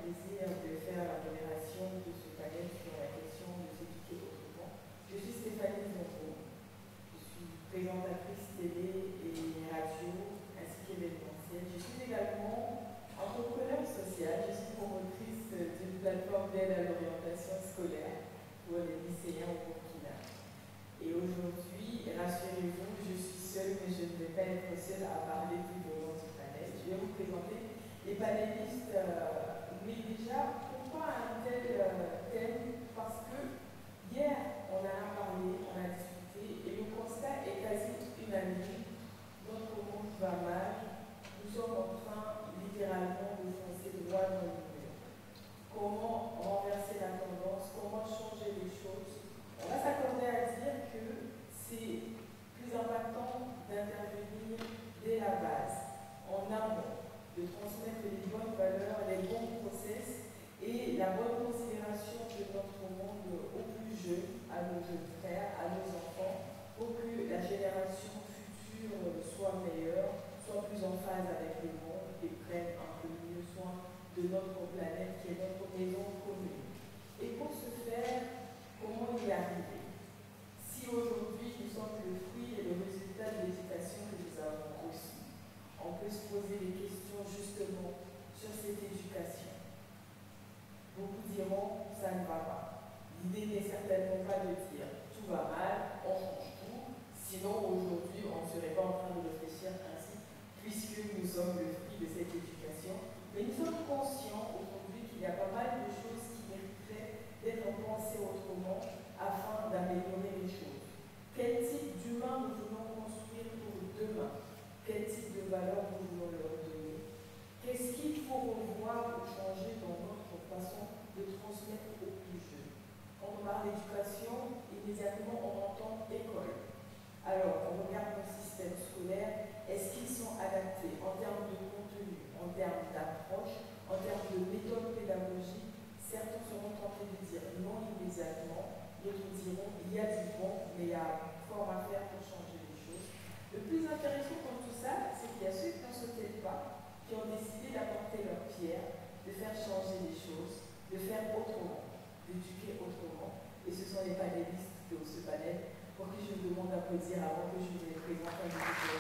plaisir de faire la modération de ce panel sur la question de s'éduquer autrement. Je suis Stéphanie Zongo, je suis présentatrice télé et radio ainsi qu'événementielle. Je suis également entrepreneur social, je suis promotrice d'une plateforme d'aide à l'orientation scolaire pour les lycéens au Burkina. Et aujourd'hui, rassurez-vous, je suis seule, mais je ne vais pas être seule à parler tout au long du panel. Je vais vous présenter les panélistes, mais déjà, pourquoi un tel thème? Parce que hier, on en a parlé, on a discuté, et le constat est quasi unanime. Notre monde va mal, nous sommes en train littéralement de foncer droit dans le mur. Comment renverser la tendance? Comment changer les choses? On va s'accorder à dire que c'est plus impactant d'intervenir dès la base, en amont, de transmettre les bonnes valeurs, les bons process et la bonne considération de notre monde aux plus jeunes, à nos jeunes frères, à nos enfants, pour que la génération future soit meilleure, soit plus en phase avec le monde et prenne un peu mieux soin de notre planète qui est notre maison commune. Et pour ce faire, comment y arriver? Si aujourd'hui nous sommes le fruit et le résultat de l'éducation que nous avons reçue, on peut se poser des questions justement sur cette éducation. Beaucoup diront ça ne va pas. L'idée n'est certainement pas de dire tout va mal, on change tout, sinon aujourd'hui on ne serait pas en train de réfléchir ainsi, puisque nous sommes le fruit de cette éducation. Mais nous sommes conscients aujourd'hui qu'il y a pas mal de choses qui mériteraient d'être pensées autrement afin d'améliorer les choses. Quel type d'humain nous voulons construire pour demain? Quel type de valeurs nous voulons leur donner? Qu'est-ce qu'il faut revoir ou changer dans notre façon de transmettre aux plus jeunes? Quand on parle d'éducation, immédiatement on entend école. Alors, on regarde nos systèmes scolaires, est-ce qu'ils sont adaptés en termes de contenu, en termes d'approche, en termes de méthode pédagogique? Certains seront tentés de dire non immédiatement, d'autres diront il y a du bon, mais il y a fort à faire pour changer les choses. Le plus intéressant dans tout ça, c'est qu'il y a ceux qui ont sauté le pas, qui ont décidé d'apporter leur pierre, de faire changer les choses, de faire autrement, d'éduquer autrement. Et ce sont les panélistes de ce panel pour qui je vous demande d'applaudir avant que je vous les présente un petit peu.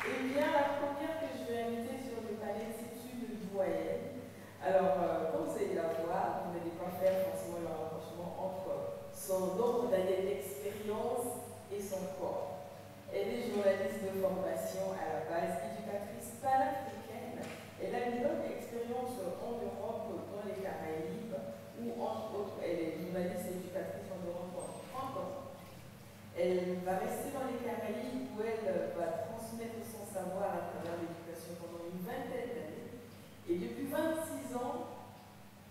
Eh bien, la première que je vais inviter sur le panel, c'est une doyenne. Alors, comme vous allez la voir, vous n'allez pas faire forcément le rapprochement entre son nombre d'années d'expérience et son corps. Elle est journaliste de formation à la base, éducatrice panafricaine. Elle a une longue expérience en Europe, dans les Caraïbes, où entre autres, elle est journaliste et éducatrice en Europe pendant 30 ans. Elle va rester dans les Caraïbes où elle va transmettre son savoir à travers l'éducation pendant une vingtaine d'années. Et depuis 26 ans,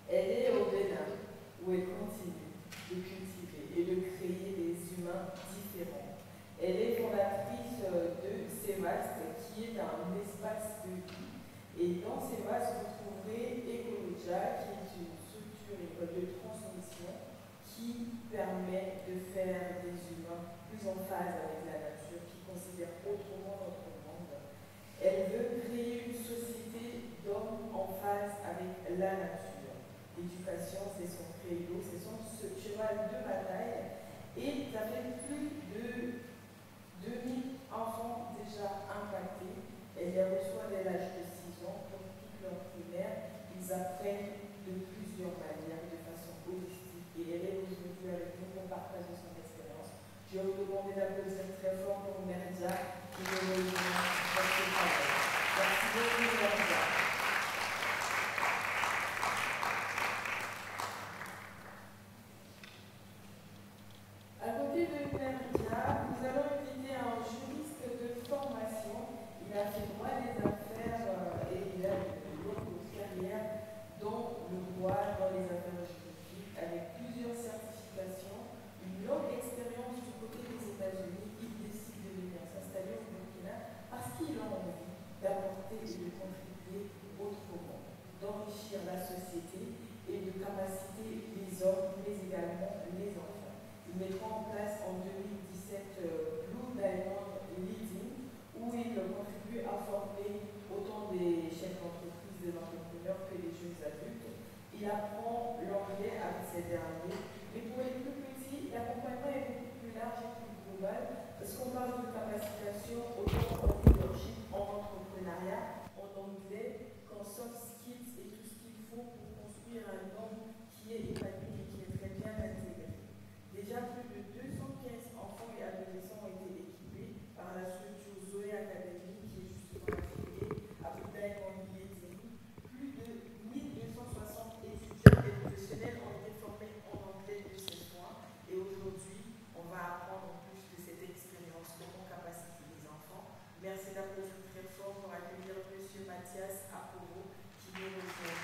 elle est au Bénin, où elle continue de cultiver et de créer des humains différents. Elle est fondatrice de Sévast, qui est un espace de vie. Et dans Sévast, vous trouverez Ecologia, qui est une structure de transmission qui permet de faire des humains plus en phase avec la nature, qui considère autrement notre monde. Elle veut créer une société d'hommes en phase avec la nature. L'éducation, c'est son credo, c'est son cheval de bataille. Et ça fait plus de 2000 enfants déjà impactés. Elle les reçoit dès l'âge de 6 ans pour toute leur primaire. Ils apprennent de plusieurs manières, de façon holistique. Et elle est aujourd'hui avec nous pour partager son expérience. Je vais vous demander d'applaudir très fort pour Merdia qui est rejoint dans ce panel. Merci beaucoup, Merdia. À côté de Merdia, nous allons inviter un juriste de formation. Il a fait droit des affaires et il a une longue carrière dans le droit, dans les affaires juridiques, avec plusieurs certifications, une longue expérience du côté des États-Unis. Il décide de venir s'installer au Burkina parce qu'il a envie d'apporter et de contribuer autrement, d'enrichir la société et de capaciter les hommes, mais également les enfants. Il mettra en place en 2017 Blue Diamond Leading, où il contribue à former soft skills et tout ce qu'il faut pour construire un homme qui est épanoui et qui est très bien intégré. Déjà, plus de 215 enfants et adolescents ont été équipés par la structure Zoé Academy, qui est justement affiliée à Bouddha en Yézini. Plus de 1260 étudiants et professionnels ont été formés en anglais de ces soins. Et aujourd'hui, on va apprendre en plus de cette expérience comment capaciter les enfants. Merci d'applaudir très fort pour accueillir M. Mathias Aporo qui nous rejoint.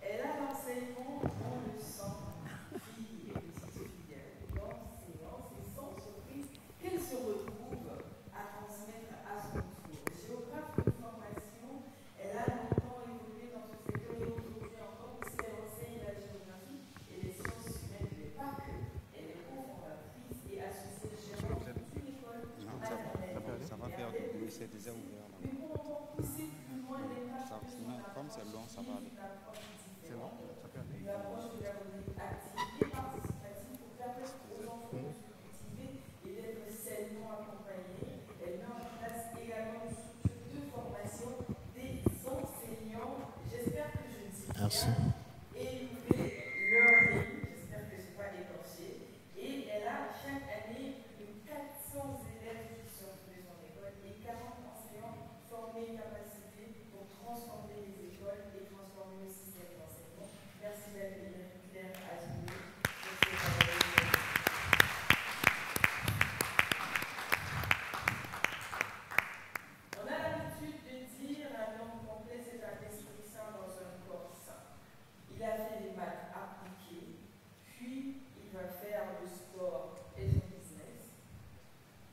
Elle a l'enseignement dans le sang, fille et petite fille d'enseignance, et sans surprise qu'elle se retrouve à transmettre à son tour. Géographe de formation, elle a longtemps évolué dans ce secteur et aujourd'hui encore, puisqu'elle enseigne la géographie et les sciences humaines, mais pas que. Elle est cofondatrice et associée gérante d'une école maternelle. Ça va faire du bruit, c'est déjà ouvert là. Mais pour encore pousser plus loin l'impact de son Comme c'est long, ça va aller. C'est bon, ça peut aller. Une approche pédagogique active et participative pour permettre aux enfants de se cultiver et d'être sainement accompagnés. Elle met en place également une structure de formation des enseignants. J'espère que je ne sais pas. Et learning, j'espère que je n'ai pas écorché. Et elle a chaque année plus de 400 élèves qui sortent de son école et 40 enseignants formés et capacités pour transformer les écoles et transformer le système d'enseignement. Merci d'accueillir Claire Azoulay. On a l'habitude de dire un homme complet, c'est un esprit sain dans un corps sain. Il a fait des maths appliquées, puis il va faire le sport et son business.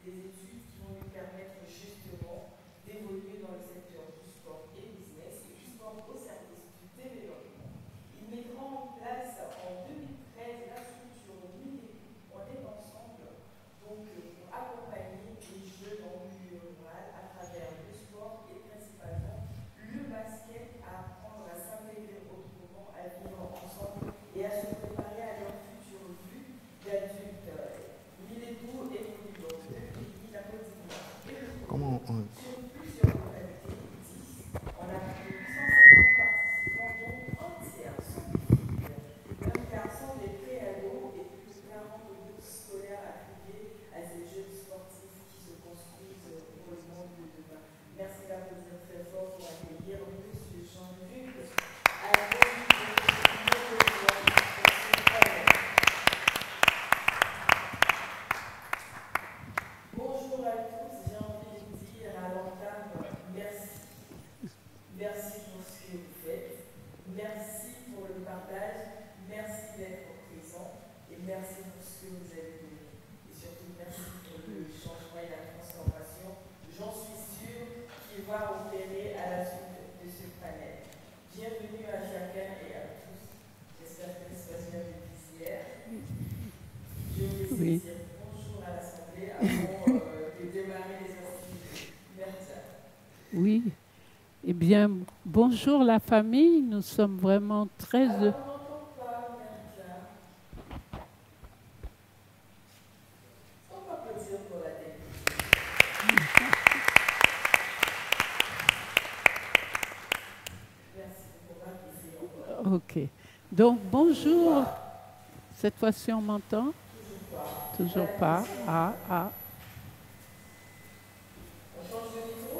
Des études qui vont lui permettre justement d'évoluer dans le secteur du sport et business et du sport au service du développement. Il mettra en place en 2013 la structure Milléco. On est ensemble donc pour accompagner les jeunes en milieu rural à travers le sport et principalement le basket, à apprendre à s'intégrer autrement, à vivre ensemble et à se préparer à leur future vie d'adultes. Milléco évolue dans deux pays, la Côte d'Ivoire et le Congo. Sur plusieurs localités, 10, on a plus de 850 participants, dont un tiers sont des filles. Un quart sont des pré-ados et plus de 40 bourses scolaires attribuées à ces jeunes sportifs qui se construisent pour le monde de demain. Merci d'applaudir très fort pour accueillir M. Jean-Luc Bonjour à tous, j'ai envie de dire à l'entame merci. Merci pour ce que vous faites, merci pour le partage, merci d'être présent et merci pour ce que vous avez donné. Et surtout merci pour le changement et la transformation, j'en suis sûre, qui va opérer à la suite de ce panel. Bienvenue à chacun et à tous. J'espère que ça se passe bien depuis hier. Je vais dire bonjour à l'Assemblée avant de démarrer les activités. Merci. Oui. Eh bien, bonjour la famille. Nous sommes vraiment très heureux. On n'entend pas, Merja. On va applaudir pour la technique. Merci pour m'applaudir encore. Ok. Donc, bonjour. Cette fois-ci, on m'entend? Toujours pas. Ah, ah. On change de micro?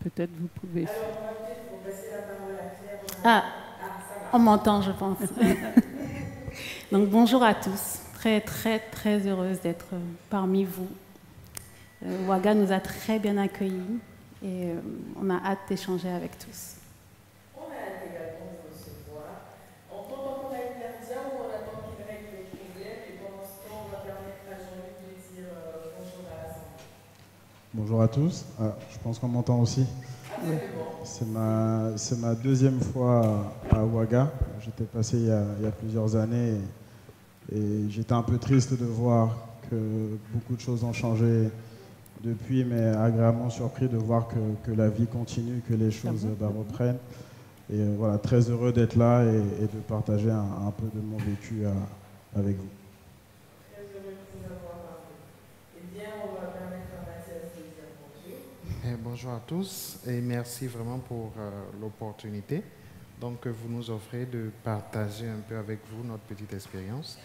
Peut-être vous pouvez. Alors, on va peut-être vous passer la parole à Claire. Ah, ça va. on m'entend, je pense. Donc, bonjour à tous. Très, très, très heureuse d'être parmi vous. Ouaga nous a très bien accueillis et on a hâte d'échanger avec tous. On a hâte également de vous recevoir. On tente encore avec Nadia ou on attend qu'il règle le problème et pendant ce temps, on va permettre à Jean-Luc de dire bonjour à l'Assemblée. Bonjour à tous. Je pense qu'on m'entend aussi. Absolument. C'est ma deuxième fois à Ouaga. J'étais passé il y a plusieurs années et j'étais un peu triste de voir que beaucoup de choses ont changé depuis, mais agréablement surpris de voir que la vie continue, que les choses reprennent. Et voilà, très heureux d'être là et de partager un peu de mon vécu avec vous. Très heureux de vous avoir parlé. Eh bien, on va permettre à Mathias de dire bonjour. Bonjour à tous et merci vraiment pour l'opportunité que vous nous offrez de partager un peu avec vous notre petite expérience.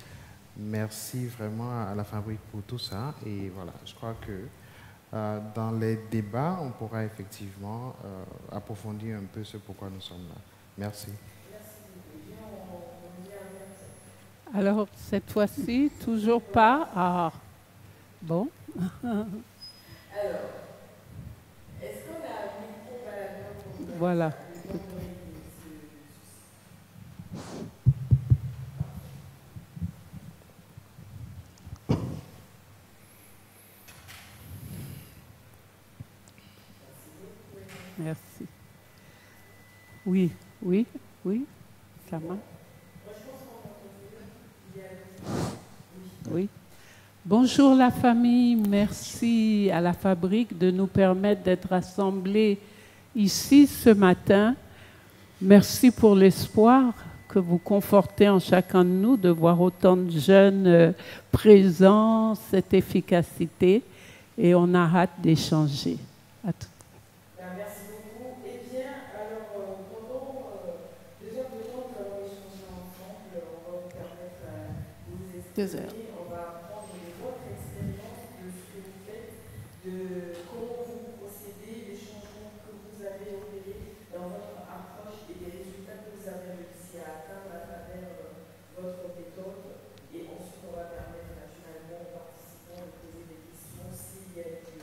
Merci vraiment à la Fabrique pour tout ça. Et voilà, je crois que dans les débats, on pourra effectivement approfondir un peu ce pourquoi nous sommes là. Merci. Alors, cette fois-ci, toujours pas. Ah, bon. Alors, est-ce qu'on a un micro-baladeur pour vous? Voilà. Merci. Oui, oui, oui, ça marche. Oui. Bonjour la famille, merci à la Fabrique de nous permettre d'être rassemblés ici ce matin. Merci pour l'espoir que vous confortez en chacun de nous de voir autant de jeunes présents, cette efficacité, et on a hâte d'échanger. À tout. Merci beaucoup. Eh bien, alors, pendant 2 heures de temps, nous allons échanger ensemble. On va vous permettre de vous exprimer. 2 heures. On va apprendre de votre expérience, de ce que vous faites, de comment vous procédez, les changements que vous avez opérés dans votre approche et les résultats que vous avez réussi à atteindre à travers votre méthode. Et ensuite, on va permettre naturellement aux participants de poser des questions s'il y a lieu.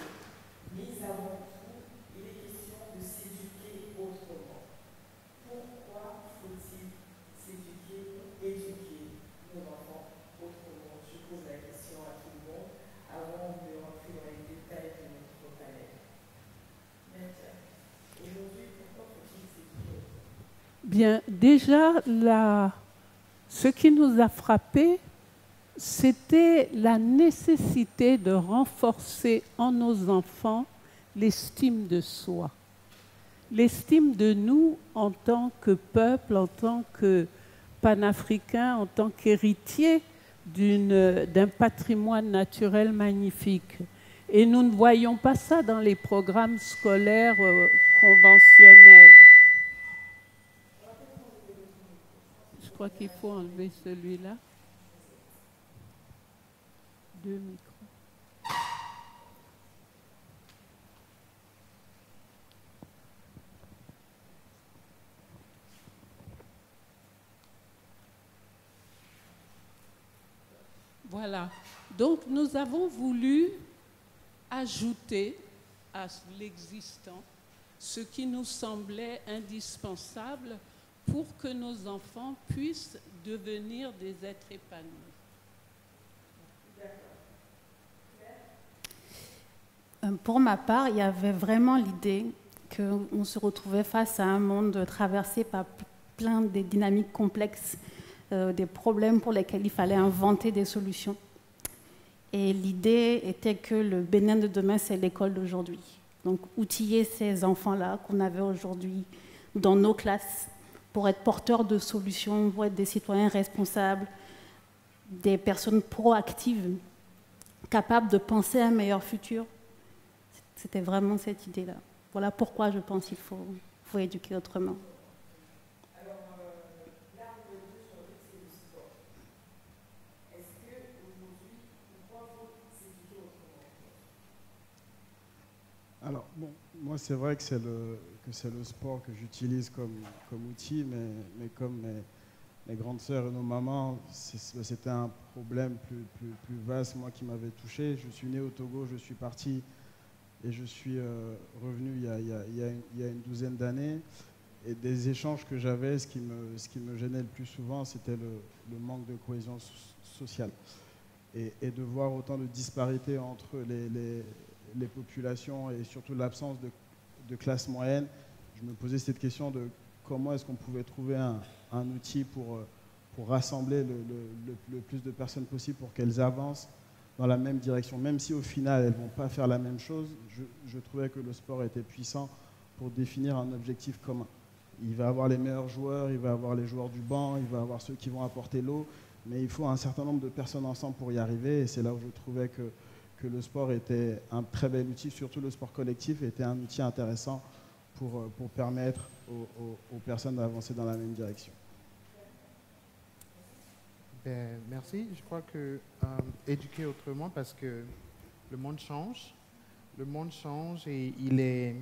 Mais avant tout, il est question de s'éduquer autrement. Pourquoi faut-il s'éduquer ou éduquer nos enfants autrement? Je pose la question à tout le monde avant de rentrer dans les détails de notre panel. Maintenant, aujourd'hui, pourquoi faut-il s'éduquer autrement? Bien, déjà, ce qui nous a frappés, c'était la nécessité de renforcer en nos enfants l'estime de soi, l'estime de nous en tant que peuple, en tant que panafricains, en tant qu'héritiers d'un patrimoine naturel magnifique. Et nous ne voyons pas ça dans les programmes scolaires conventionnels. Je crois qu'il faut enlever celui-là. 2 micros. Voilà. Donc, nous avons voulu ajouter à l'existant ce qui nous semblait indispensable pour que nos enfants puissent devenir des êtres épanouis. Pour ma part, il y avait vraiment l'idée qu'on se retrouvait face à un monde traversé par plein de dynamiques complexes, des problèmes pour lesquels il fallait inventer des solutions. Et l'idée était que le Bénin de demain, c'est l'école d'aujourd'hui. Donc, outiller ces enfants-là qu'on avait aujourd'hui dans nos classes pour être porteurs de solutions, pour être des citoyens responsables, des personnes proactives, capables de penser à un meilleur futur. C'était vraiment cette idée-là. Voilà pourquoi je pense qu'il faut éduquer autrement. Alors, l'arme de Dieu sur le c'est le sport. Est-ce qu'aujourd'hui, pourquoi faut s'éduquer autrement? Alors, bon, moi, c'est vrai que c'est le sport que j'utilise comme outil, mais comme mes grandes sœurs et nos mamans, c'était un problème plus vaste, moi, qui m'avait touché. Je suis né au Togo, je suis parti et je suis revenu il y a une douzaine d'années. Et des échanges que j'avais, ce qui me gênait le plus souvent, c'était le manque de cohésion sociale. Et de voir autant de disparités entre les populations et surtout l'absence de classe moyenne, je me posais cette question de comment est-ce qu'on pouvait trouver un outil pour rassembler le plus de personnes possible pour qu'elles avancent dans la même direction. Même si au final, elles ne vont pas faire la même chose, je trouvais que le sport était puissant pour définir un objectif commun. il va avoir les meilleurs joueurs, il va avoir les joueurs du banc, il va avoir ceux qui vont apporter l'eau, mais il faut un certain nombre de personnes ensemble pour y arriver, et c'est là où je trouvais que le sport était un très bel outil, surtout le sport collectif était un outil intéressant pour permettre aux personnes d'avancer dans la même direction. Ben, merci. Je crois que éduquer autrement, parce que le monde change et il est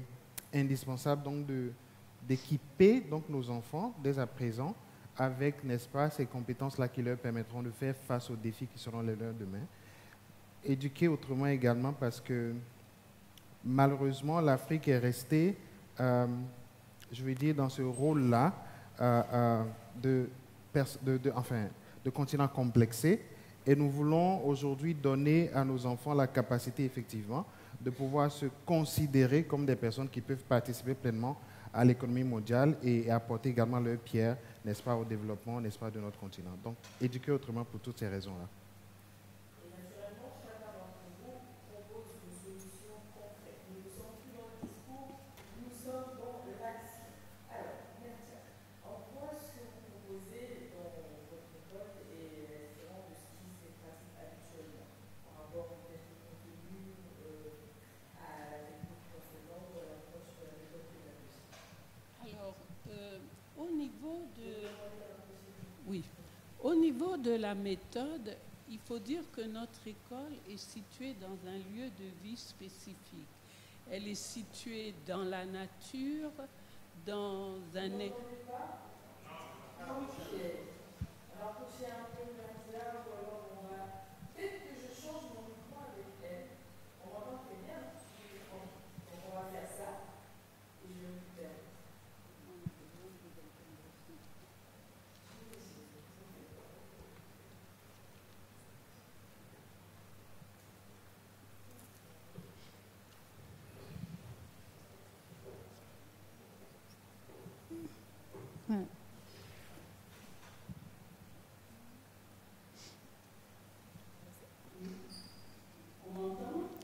indispensable donc d'équiper donc nos enfants dès à présent avec, n'est-ce pas, ces compétences-là qui leur permettront de faire face aux défis qui seront les leurs demain. Éduquer autrement également parce que malheureusement l'Afrique est restée, je veux dire, dans ce rôle-là de continent complexé, et nous voulons aujourd'hui donner à nos enfants la capacité effectivement de pouvoir se considérer comme des personnes qui peuvent participer pleinement à l'économie mondiale et apporter également leur pierre, n'est-ce pas, au développement, n'est-ce pas, de notre continent. Donc, éduquer autrement pour toutes ces raisons-là. Au niveau de la méthode, il faut dire que notre école est située dans un lieu de vie spécifique. Elle est située dans la nature, dans un...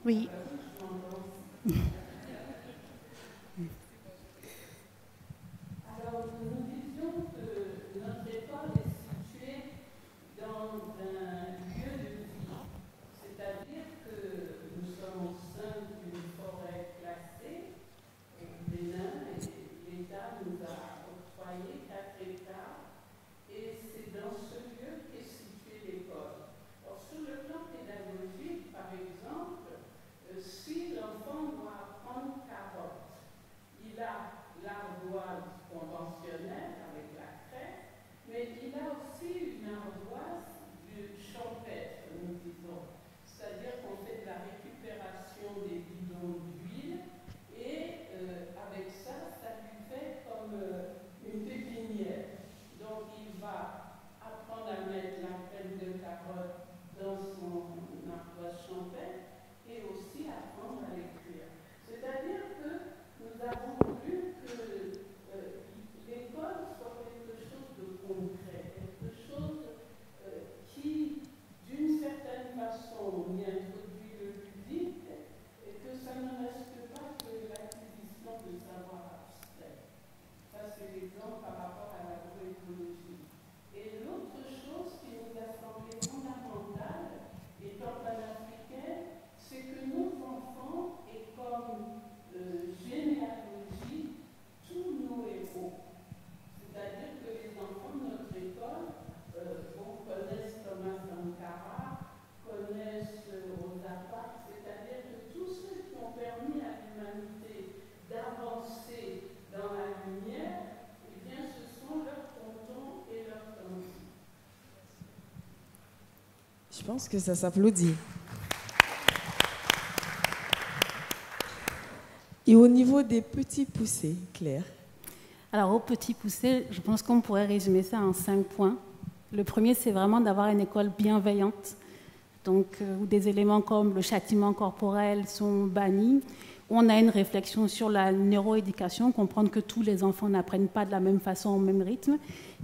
Oui. Alors, nous disions que notre école est située dans un lieu de vie, c'est-à-dire que nous sommes au sein d'une forêt classée au Bénin, et l'État nous a octroyé 4 hectares, et c'est dans ce lieu qu'est située l'école. Alors, sur le plan pédagogique, par exemple, si l'enfant doit apprendre carotte, il a l'ardoise conventionnelle avec la crête, mais il a aussi une ardoise du champêtre, nous disons. C'est-à-dire qu'on fait de la récupération des bidons d'huile et avec ça, ça lui fait comme une pépinière. Donc il va apprendre à mettre la graine de carotte dans son ardoise champêtre et aussi apprendre à l'écrire. C'est-à-dire que nous avons voulu que l'école soit quelque chose de concret, quelque chose qui, d'une certaine façon, y introduit le ludique et que ça ne reste pas que l'acquisition de savoir abstrait. Ça, c'est l'exemple par rapport à l'agroécologie. Et l'autre chose qui nous a semblé fondamentale, étant panafricaine, c'est que nos enfants aient comme généalogie tous nos héros. C'est-à-dire que les enfants de notre école connaissent Thomas Sankara, connaissent Rosa Parks, c'est-à-dire que tous ceux qui ont permis à l'humanité d'avancer dans la lumière, eh bien, ce sont leurs tontons et leurs tantes. Je pense que ça s'applaudit. Et au niveau des petits poussés, Claire? Alors, aux petits poussés, je pense qu'on pourrait résumer ça en 5 points. Le premier, c'est vraiment d'avoir une école bienveillante, donc, où des éléments comme le châtiment corporel sont bannis. On a une réflexion sur la neuroéducation, comprendre que tous les enfants n'apprennent pas de la même façon, au même rythme,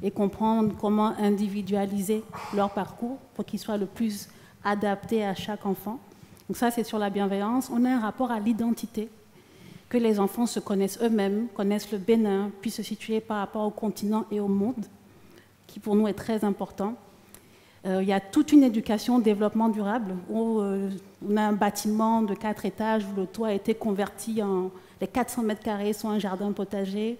et comprendre comment individualiser leur parcours pour qu'il soit le plus adapté à chaque enfant. Donc ça, c'est sur la bienveillance. On a un rapport à l'identité. que les enfants se connaissent eux-mêmes, connaissent le Bénin, puissent se situer par rapport au continent et au monde, qui pour nous est très important. Il y a toute une éducation au développement durable, où on a un bâtiment de 4 étages où le toit a été converti en... Les 400 mètres carrés sont un jardin potager.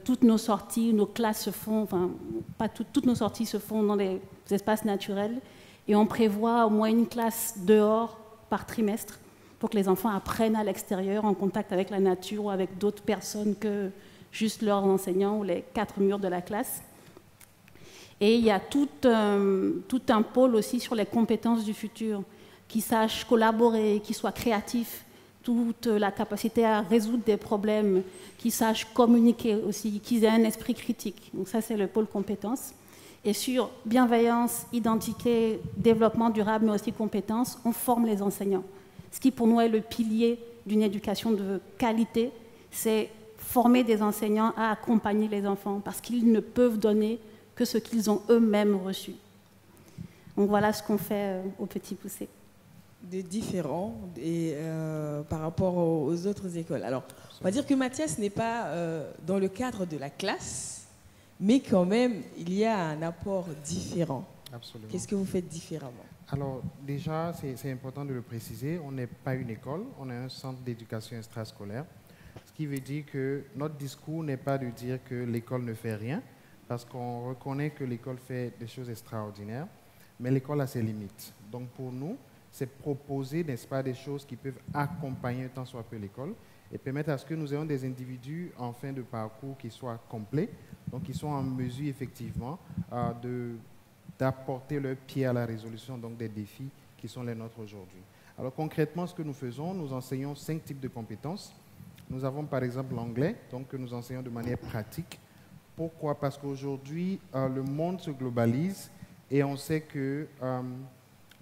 Toutes nos sorties, nos classes se font... Enfin, pas toutes nos sorties se font dans des espaces naturels. Et on prévoit au moins une classe dehors par trimestre pour que les enfants apprennent à l'extérieur, en contact avec la nature ou avec d'autres personnes que juste leurs enseignants ou les 4 murs de la classe. Et il y a tout un pôle aussi sur les compétences du futur, qui sachent collaborer, qui soient créatifs, toute la capacité à résoudre des problèmes, qui sachent communiquer aussi, qu'ils aient un esprit critique. Donc ça, c'est le pôle compétences. Et sur bienveillance, identité, développement durable, mais aussi compétences, on forme les enseignants. Ce qui pour nous est le pilier d'une éducation de qualité, c'est former des enseignants à accompagner les enfants, parce qu'ils ne peuvent donner que ce qu'ils ont eux-mêmes reçu. Donc voilà ce qu'on fait au Petit Poucet. De différents et, par rapport aux autres écoles. Alors, on va dire que Mathias n'est pas dans le cadre de la classe, mais quand même, il y a un apport différent. Absolument. Qu'est-ce que vous faites différemment? Alors, déjà, c'est important de le préciser, on n'est pas une école, on est un centre d'éducation extrascolaire, ce qui veut dire que notre discours n'est pas de dire que l'école ne fait rien, parce qu'on reconnaît que l'école fait des choses extraordinaires, mais l'école a ses limites. Donc pour nous, c'est proposer, n'est-ce pas, des choses qui peuvent accompagner tant soit peu l'école et permettre à ce que nous ayons des individus en fin de parcours qui soient complets, donc qui sont en mesure effectivement d'apporter leur pied à la résolution donc, des défis qui sont les nôtres aujourd'hui. Alors concrètement, ce que nous faisons, nous enseignons 5 types de compétences. Nous avons par exemple l'anglais, donc que nous enseignons de manière pratique. Pourquoi? Parce qu'aujourd'hui, le monde se globalise et on sait que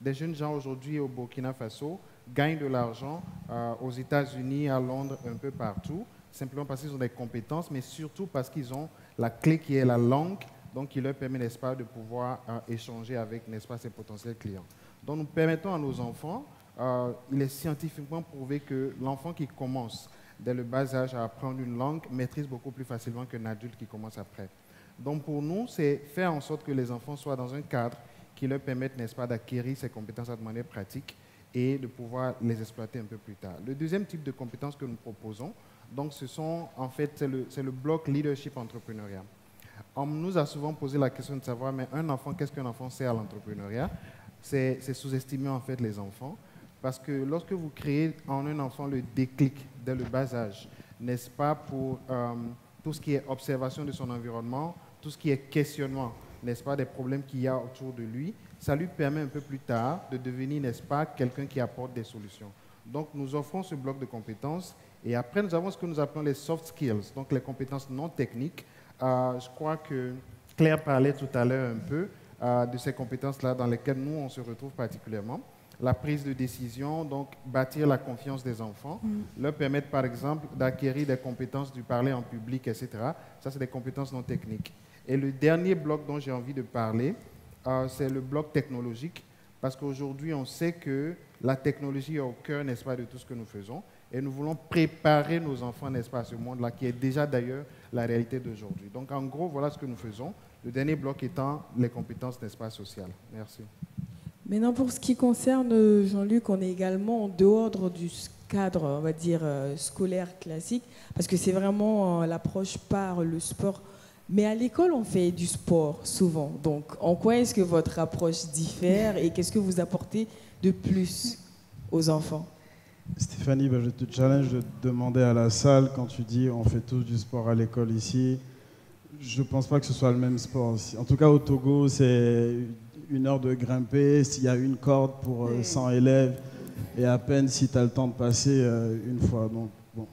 des jeunes gens aujourd'hui au Burkina Faso gagnent de l'argent aux États-Unis, à Londres, un peu partout, simplement parce qu'ils ont des compétences, mais surtout parce qu'ils ont la clé qui est la langue, donc qui leur permet, n'est-ce pas, de pouvoir échanger avec, n'est-ce pas, ses potentiels clients. Donc nous permettons à nos enfants, il est scientifiquement prouvé que l'enfant qui commence dès le bas âge à apprendre une langue maîtrise beaucoup plus facilement qu'un adulte qui commence après. Donc pour nous, c'est faire en sorte que les enfants soient dans un cadre qui leur permette, n'est-ce pas, d'acquérir ces compétences de manière pratique et de pouvoir les exploiter un peu plus tard. Le deuxième type de compétences que nous proposons, donc ce sont, en fait, c'est le bloc leadership entrepreneuriat. On nous a souvent posé la question de savoir, mais un enfant, qu'est-ce qu'un enfant sert à l'entrepreneuriat? C'est sous-estimer en fait les enfants. Parce que lorsque vous créez en un enfant le déclic dès le bas âge, n'est-ce pas, pour tout ce qui est observation de son environnement, tout ce qui est questionnement, n'est-ce pas, des problèmes qu'il y a autour de lui, ça lui permet un peu plus tard de devenir, n'est-ce pas, quelqu'un qui apporte des solutions. Donc nous offrons ce bloc de compétences et après nous avons ce que nous appelons les soft skills, donc les compétences non techniques. Je crois que Claire parlait tout à l'heure un peu de ces compétences-là dans lesquelles nous on se retrouve particulièrement. La prise de décision, donc bâtir la confiance des enfants, leur permettre par exemple d'acquérir des compétences du parler en public, etc. Ça, c'est des compétences non techniques. Et le dernier bloc dont j'ai envie de parler, c'est le bloc technologique, parce qu'aujourd'hui, on sait que la technologie est au cœur, n'est-ce pas, de tout ce que nous faisons, et nous voulons préparer nos enfants, n'est-ce pas, à ce monde-là, qui est déjà d'ailleurs la réalité d'aujourd'hui. Donc en gros, voilà ce que nous faisons. Le dernier bloc étant les compétences, n'est-ce pas, sociales. Merci. Maintenant, pour ce qui concerne Jean-Luc, on est également en dehors du cadre, on va dire, scolaire classique, parce que c'est vraiment l'approche par le sport. Mais à l'école, on fait du sport souvent. Donc, en quoi est-ce que votre approche diffère et qu'est-ce que vous apportez de plus aux enfants? Stéphanie, je te challenge de demander à la salle, quand tu dis on fait tous du sport à l'école ici, je ne pense pas que ce soit le même sport. En tout cas, au Togo, c'est 1 heure de grimper, s'il y a une corde pour 100 élèves, et à peine si tu as le temps de passer une fois. Donc, bon,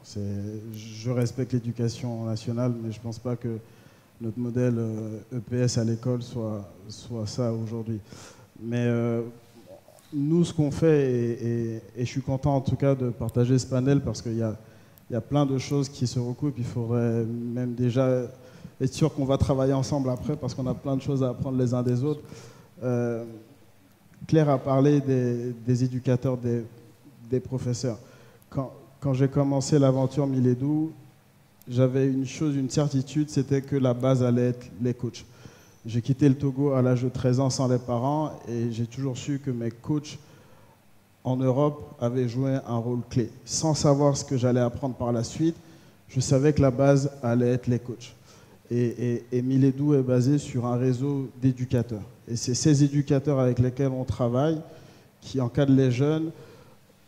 je respecte l'éducation nationale, mais je ne pense pas que notre modèle EPS à l'école soit ça aujourd'hui. Mais nous, ce qu'on fait, et je suis content en tout cas de partager ce panel, parce qu'il y a plein de choses qui se recoupent. Il faudrait même déjà être sûr qu'on va travailler ensemble après, parce qu'on a plein de choses à apprendre les uns des autres. Claire a parlé des éducateurs, des professeurs. quand j'ai commencé l'aventure Miledou, j'avais une chose, une certitude, c'était que la base allait être les coachs. J'ai quitté le Togo à l'âge de 13 ans sans les parents et j'ai toujours su que mes coachs en Europe avaient joué un rôle clé. Sans savoir ce que j'allais apprendre par la suite, je savais que la base allait être les coachs. Et Miledou est basé sur un réseau d'éducateurs. Et c'est ces éducateurs avec lesquels on travaille qui encadrent les jeunes.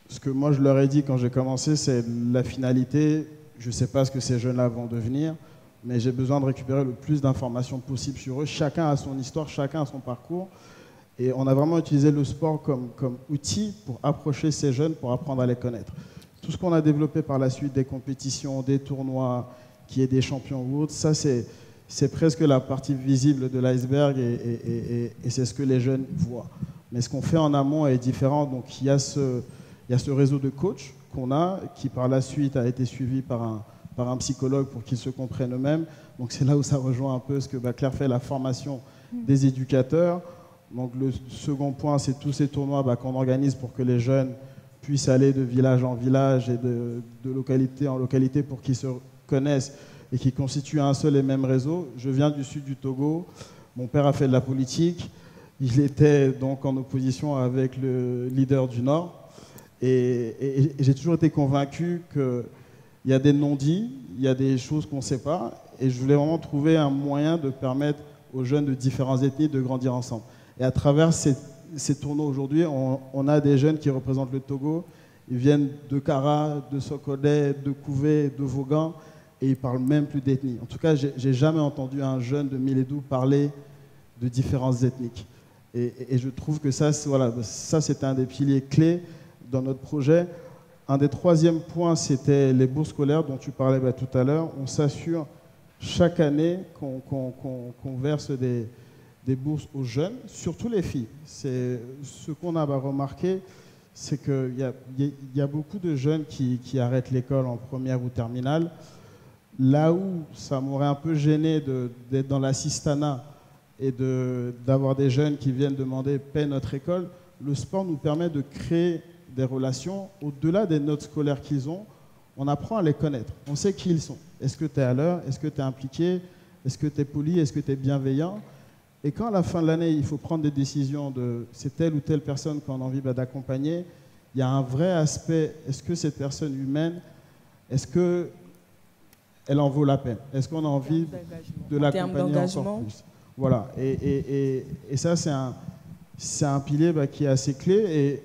Ce que moi je leur ai dit quand j'ai commencé, c'est la finalité. Je ne sais pas ce que ces jeunes-là vont devenir, mais j'ai besoin de récupérer le plus d'informations possible sur eux. Chacun a son histoire, chacun a son parcours. Et on a vraiment utilisé le sport comme outil pour approcher ces jeunes, pour apprendre à les connaître. Tout ce qu'on a développé par la suite, des compétitions, des tournois, qu'il y ait des champions ou autres, ça c'est presque la partie visible de l'iceberg et c'est ce que les jeunes voient. Mais ce qu'on fait en amont est différent. Donc il y a ce réseau de coachs qu'on a, qui par la suite a été suivi par un psychologue pour qu'ils se comprennent eux-mêmes. Donc c'est là où ça rejoint un peu ce que Claire fait, la formation des éducateurs. Donc le second point, c'est tous ces tournois qu'on organise pour que les jeunes puissent aller de village en village et de localité en localité pour qu'ils se connaissent et qu'ils constituent un seul et même réseau. Je viens du sud du Togo, mon père a fait de la politique, il était donc en opposition avec le leader du Nord. Et j'ai toujours été convaincu qu'il y a des non-dits, il y a des choses qu'on ne sait pas, et je voulais vraiment trouver un moyen de permettre aux jeunes de différentes ethnies de grandir ensemble. Et à travers ces tournois aujourd'hui, on a des jeunes qui représentent le Togo, ils viennent de Kara, de Sokodé, de Kouvé, de Vaughan, et ils ne parlent même plus d'ethnie. En tout cas, je n'ai jamais entendu un jeune de Miledou parler de différences ethniques. Et je trouve que ça c'était un des piliers clés dans notre projet. Un des troisièmes points, c'était les bourses scolaires dont tu parlais tout à l'heure. On s'assure chaque année qu'on verse des bourses aux jeunes, surtout les filles. Ce qu'on a remarqué, c'est qu'il y a beaucoup de jeunes qui arrêtent l'école en première ou terminale. Là où ça m'aurait un peu gêné d'être dans l'assistanat et d'avoir des jeunes qui viennent demander « paie notre école », le sport nous permet de créer des relations au-delà des notes scolaires qu'ils ont. On apprend à les connaître. On sait qui ils sont. Est-ce que tu es à l'heure? Est-ce que tu es impliqué? Est-ce que tu es poli? Est-ce que tu es bienveillant? Et quand à la fin de l'année, il faut prendre des décisions de c'est telle ou telle personne qu'on a envie d'accompagner, il y a un vrai aspect. Est-ce que cette personne humaine, est-ce qu'elle en vaut la peine? Est-ce qu'on a envie de l'accompagner encore plus? Voilà. Et ça, c'est un pilier qui est assez clé. Et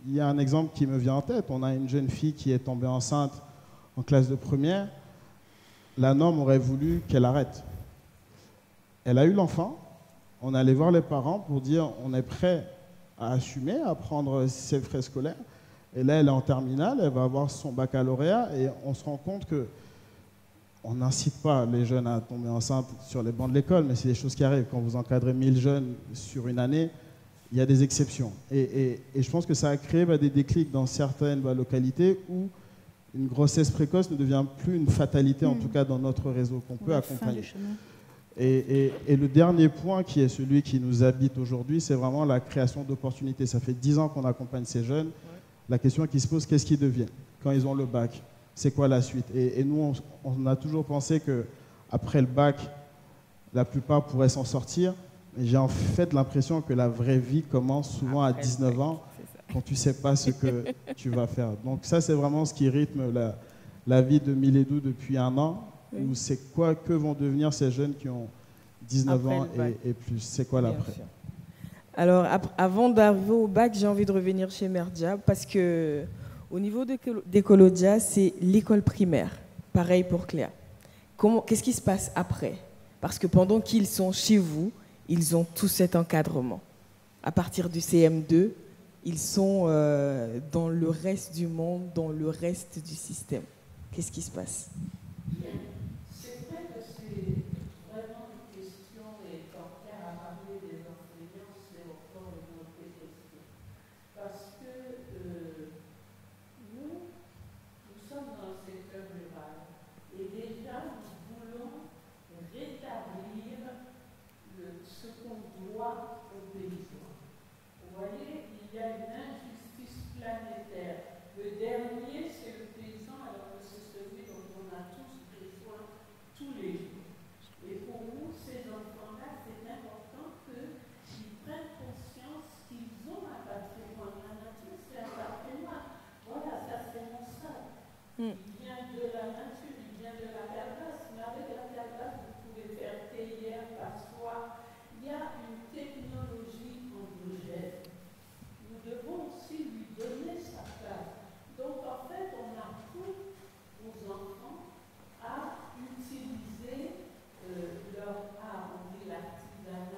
il y a un exemple qui me vient en tête. On a une jeune fille qui est tombée enceinte en classe de première. La norme aurait voulu qu'elle arrête. Elle a eu l'enfant. On est allé voir les parents pour dire on est prêt à assumer, à prendre ses frais scolaires. Et là, elle est en terminale, elle va avoir son baccalauréat et on se rend compte que on n'incite pas les jeunes à tomber enceintes sur les bancs de l'école, mais c'est des choses qui arrivent. Quand vous encadrez 1000 jeunes sur une année, il y a des exceptions. Et je pense que ça a créé des déclics dans certaines localités où une grossesse précoce ne devient plus une fatalité, en tout cas dans notre réseau, qu'on peut accompagner. Et le dernier point, qui est celui qui nous habite aujourd'hui, c'est vraiment la création d'opportunités. Ça fait 10 ans qu'on accompagne ces jeunes. La question qui se pose, qu'est-ce qu'ils deviennent quand ils ont le bac? C'est quoi la suite? Et nous, on a toujours pensé qu'après le bac, la plupart pourraient s'en sortir. Mais j'ai en fait l'impression que la vraie vie commence souvent à 19 ans, quand tu ne sais pas ce que tu vas faire. Donc ça, c'est vraiment ce qui rythme la vie de Miledou depuis un an. Où c'est quoi, que vont devenir ces jeunes qui ont 19 ans et plus? C'est quoi l'après? Alors, avant d'arriver au bac, j'ai envie de revenir chez Merdia parce que au niveau d'Ecolodia, c'est l'école primaire. Pareil pour Cléa. Qu'est-ce qui se passe après? Parce que pendant qu'ils sont chez vous, ils ont tout cet encadrement. À partir du CM2, ils sont dans le reste du monde, dans le reste du système. Qu'est-ce qui se passe? C'est vrai que c'est vraiment une question, et quand Pierre a parlé des enseignants, c'est encore une autre question. Parce que nous sommes dans le secteur rural, et déjà nous voulons rétablir ce qu'on doit aux paysans. Vous voyez, il y a une injustice planétaire. Le dernier, c'est le paysan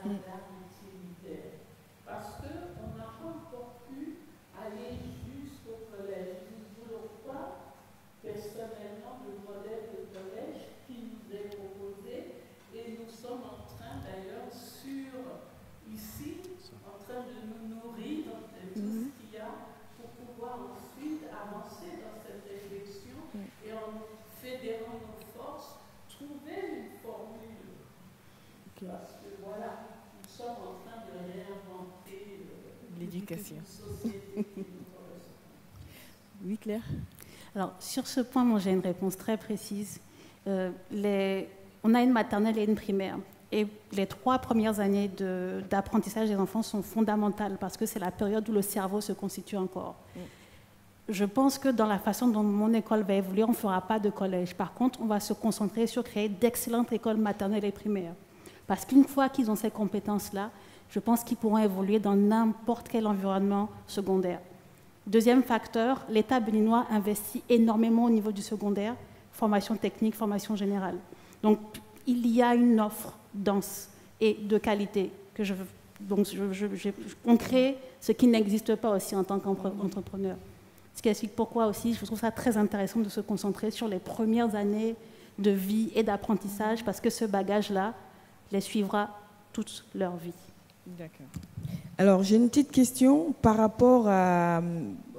d'art utilitaire. Parce qu'on n'a pas encore pu aller jusqu'au collège. Nous ne voulons pas, personnellement, le modèle de collège qui nous est proposé. Et nous sommes en train, d'ailleurs, ici, en train de nous nourrir de tout ce qu'il y a pour pouvoir ensuite avancer dans cette réflexion et en fédérant nos forces, trouver une formule. Parce que voilà, nous sommes en train de réinventer l'éducation. une société qui nous correspond. Oui, Claire? Alors, sur ce point, moi, j'ai une réponse très précise. On a une maternelle et une primaire. Et les 3 premières années d'apprentissage des enfants sont fondamentales parce que c'est la période où le cerveau se constitue encore. Je pense que dans la façon dont mon école va évoluer, on ne fera pas de collège. Par contre, on va se concentrer sur créer d'excellentes écoles maternelles et primaires. Parce qu'une fois qu'ils ont ces compétences-là, je pense qu'ils pourront évoluer dans n'importe quel environnement secondaire. Deuxième facteur, l'État béninois investit énormément au niveau du secondaire, formation technique, formation générale. Donc, il y a une offre dense et de qualité. On crée ce qui n'existe pas aussi en tant qu'entrepreneur. Ce qui explique pourquoi aussi, je trouve ça très intéressant de se concentrer sur les premières années de vie et d'apprentissage, parce que ce bagage-là les suivra toute leur vie. D'accord. Alors, j'ai une petite question par rapport à...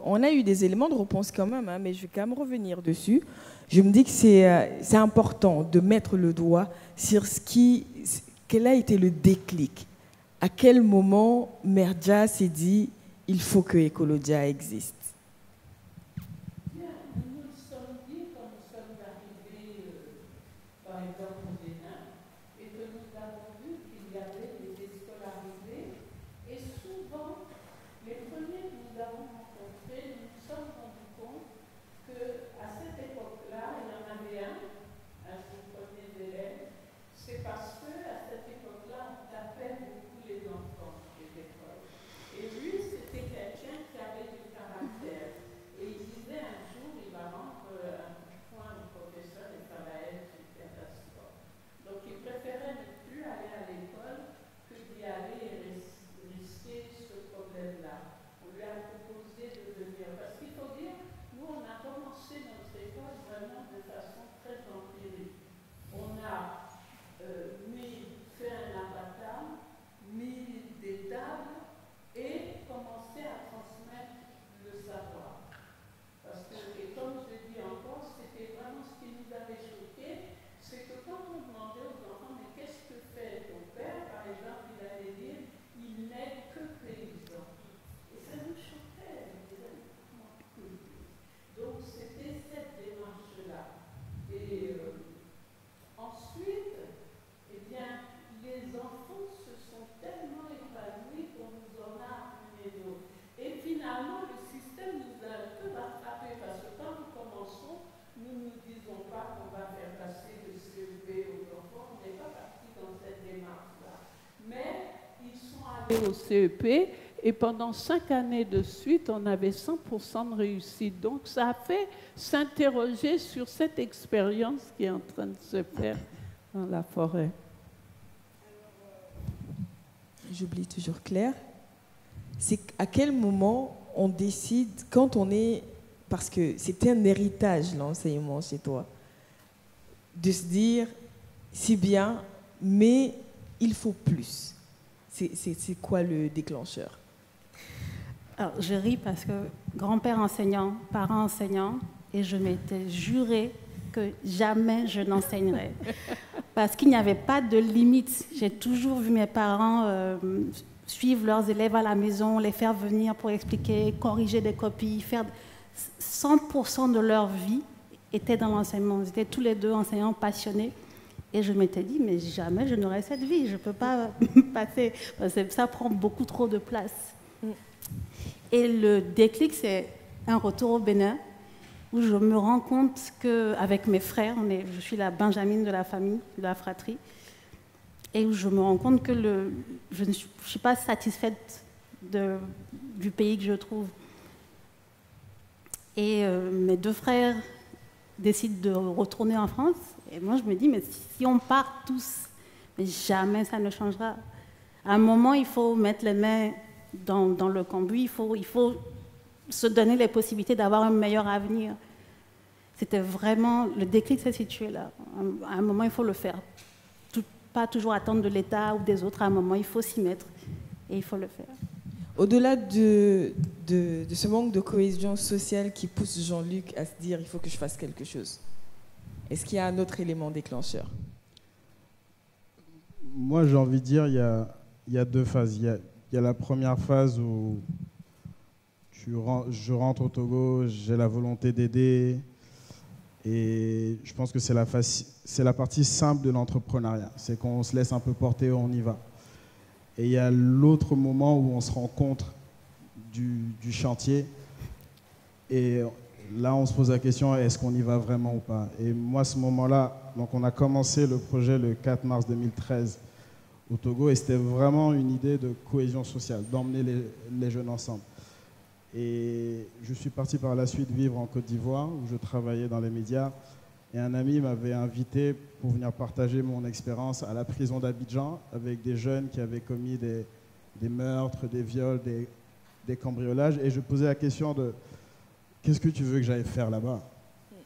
On a eu des éléments de réponse quand même, mais je vais quand même revenir dessus. Je me dis que c'est important de mettre le doigt sur quel a été le déclic. À quel moment Merdia s'est dit « il faut que Ecolodia existe ». Bien, nous nous sommes dit quand nous sommes arrivés, par exemple, au Bénin, et que nous avons vu qu'il y avait des déscolarisés, et souvent, les premiers que nous avons rencontrés, nous nous sommes rendus compte qu'à cette époque-là, il y en avait un ses premiers élèves, c'est parce qu'à cette époque-là, on tapait beaucoup les enfants des écoles. Et lui, c'était quelqu'un qui avait du caractère. Et il disait un jour, il va rendre un point au professeur et ça va être une catastrophe. Donc il préférait ne plus aller à l'école que d'y aller et risquer ce problème-là. On lui a proposé de venir. Parce qu'il faut dire, nous, on a commencé notre école vraiment de façon très empirique. On a fait un avatar, mis des tables et commencé à transmettre le savoir. Parce que, et comme je dis encore, c'était vraiment ce qui nous avait choqué, c'est que quand on demandait aux enfants, mais qu'est-ce que fait ton père, par exemple, il allait dire, il n'est que paysan. Et ça nous choquait, on disait, comment que? Donc c'était cette démarche-là. Et ensuite, eh bien, les enfants se sont tellement épanouis qu'on nous en a amené d'autres. Et finalement, le système nous a un peu rattrapés parce que quand nous commençons, nous ne disons pas qu'on va faire passer le CEP aux enfants, on n'est pas parti dans cette démarche-là. Mais ils sont allés au CEP et pendant 5 années de suite, on avait 100% de réussite. Donc ça a fait s'interroger sur cette expérience qui est en train de se faire dans la forêt. J'oublie toujours Claire. C'est à quel moment on décide, quand on est... Parce que c'était un héritage, l'enseignement chez toi, de se dire, c'est bien, mais il faut plus. C'est quoi le déclencheur? Alors, je ris parce que grand-père enseignant, parents enseignants, et je m'étais juré que jamais je n'enseignerais. Parce qu'il n'y avait pas de limite. J'ai toujours vu mes parents suivre leurs élèves à la maison, les faire venir pour expliquer, corriger des copies, faire 100% de leur vie était dans l'enseignement. Ils étaient tous les deux enseignants passionnés. Et je m'étais dit, mais jamais je n'aurai cette vie. Je ne peux pas passer. Ça prend beaucoup trop de place. Et le déclic, c'est un retour au Bénin, où je me rends compte qu'avec mes frères, je suis la Benjamine de la famille, de la fratrie, et où je me rends compte que je ne suis pas satisfaite du pays que je trouve. Et mes 2 frères décident de retourner en France, et moi je me dis, mais si on part tous, mais jamais ça ne changera. À un moment, il faut mettre les mains dans le cambouis, il faut se donner les possibilités d'avoir un meilleur avenir. C'était vraiment, le déclic s'est situé là. À un moment, il faut le faire. Pas toujours attendre de l'État ou des autres. À un moment, il faut s'y mettre et il faut le faire. Au-delà de ce manque de cohésion sociale qui pousse Jean-Luc à se dire « il faut que je fasse quelque chose », est-ce qu'il y a un autre élément déclencheur? Moi, j'ai envie de dire, il y a deux phases. Il y a la première phase où je rentre au Togo, j'ai la volonté d'aider. Et je pense que c'est la partie simple de l'entrepreneuriat. C'est qu'on se laisse un peu porter, on y va. Et il y a l'autre moment où on se rend compte du chantier. Et là, on se pose la question, est-ce qu'on y va vraiment ou pas? Et moi, ce moment-là, donc on a commencé le projet le 4 mars 2013 au Togo. Et c'était vraiment une idée de cohésion sociale, d'emmener les jeunes ensemble. Et je suis parti par la suite vivre en Côte d'Ivoire, où je travaillais dans les médias. Et un ami m'avait invité pour venir partager mon expérience à la prison d'Abidjan avec des jeunes qui avaient commis des meurtres, des viols, des cambriolages. Et je posais la question de qu'est-ce que tu veux que j'aille faire là-bas?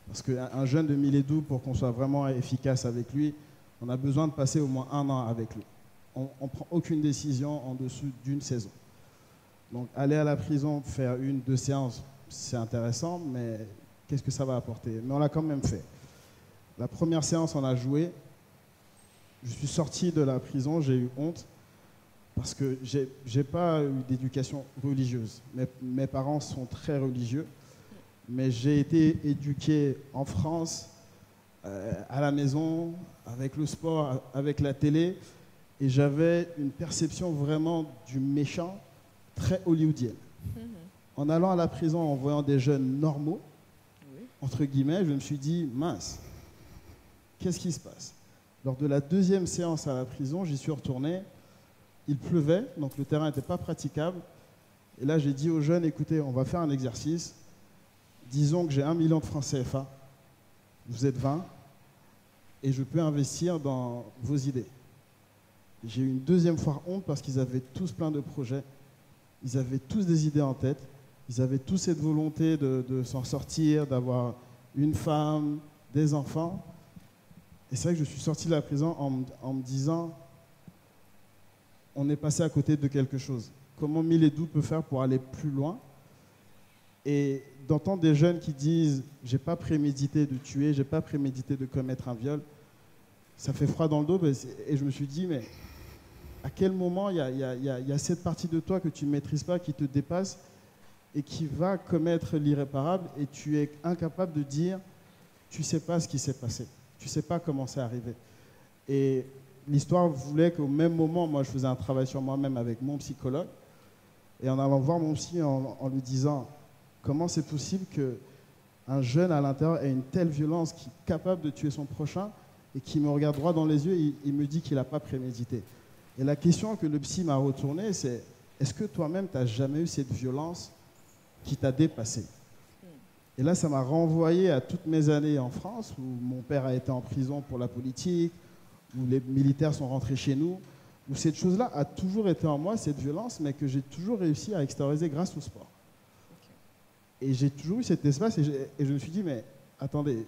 Parce qu'un jeune de Milédou, pour qu'on soit vraiment efficace avec lui, on a besoin de passer au moins 1 an avec lui. On ne prend aucune décision en dessous d'une saison. Donc aller à la prison, faire 1-2 séances, c'est intéressant, mais qu'est-ce que ça va apporter? Mais on l'a quand même fait. La première séance, on a joué. Je suis sorti de la prison, j'ai eu honte, parce que je n'ai pas eu d'éducation religieuse. Mes parents sont très religieux, mais j'ai été éduqué en France, à la maison, avec le sport, avec la télé, et j'avais une perception vraiment du méchant, très hollywoodienne. En allant à la prison, en voyant des jeunes normaux, entre guillemets, je me suis dit, mince, qu'est-ce qui se passe? Lors de la 2e séance à la prison, j'y suis retourné, il pleuvait, donc le terrain n'était pas praticable. Et là, j'ai dit aux jeunes, écoutez, on va faire un exercice. Disons que j'ai 1 million de francs CFA, vous êtes 20, et je peux investir dans vos idées. J'ai eu une 2e fois honte parce qu'ils avaient tous plein de projets. Ils avaient tous des idées en tête. Ils avaient tous cette volonté de s'en sortir, d'avoir une femme, des enfants. Et c'est vrai que je suis sorti de la prison en me disant, on est passé à côté de quelque chose. Comment Milédou peut faire pour aller plus loin? Et d'entendre des jeunes qui disent, j'ai pas prémédité de tuer, j'ai pas prémédité de commettre un viol, ça fait froid dans le dos. Et je me suis dit, mais à quel moment il y a cette partie de toi que tu ne maîtrises pas, qui te dépasse et qui va commettre l'irréparable, et tu es incapable de dire tu ne sais pas ce qui s'est passé, tu ne sais pas comment c'est arrivé. Et l'histoire voulait qu'au même moment, moi je faisais un travail sur moi-même avec mon psychologue, et en allant voir mon psy en lui disant comment c'est possible qu'un jeune à l'intérieur ait une telle violence qui est capable de tuer son prochain, et qui me regarde droit dans les yeux et il me dit qu'il n'a pas prémédité. Et la question que le psy m'a retournée, c'est est-ce que toi-même, tu n'as jamais eu cette violence qui t'a dépassé? Et là, ça m'a renvoyé à toutes mes années en France, où mon père a été en prison pour la politique, où les militaires sont rentrés chez nous, où cette chose-là a toujours été en moi, cette violence, mais que j'ai toujours réussi à extérioriser grâce au sport. Et j'ai toujours eu cet espace, et je me suis dit, mais attendez,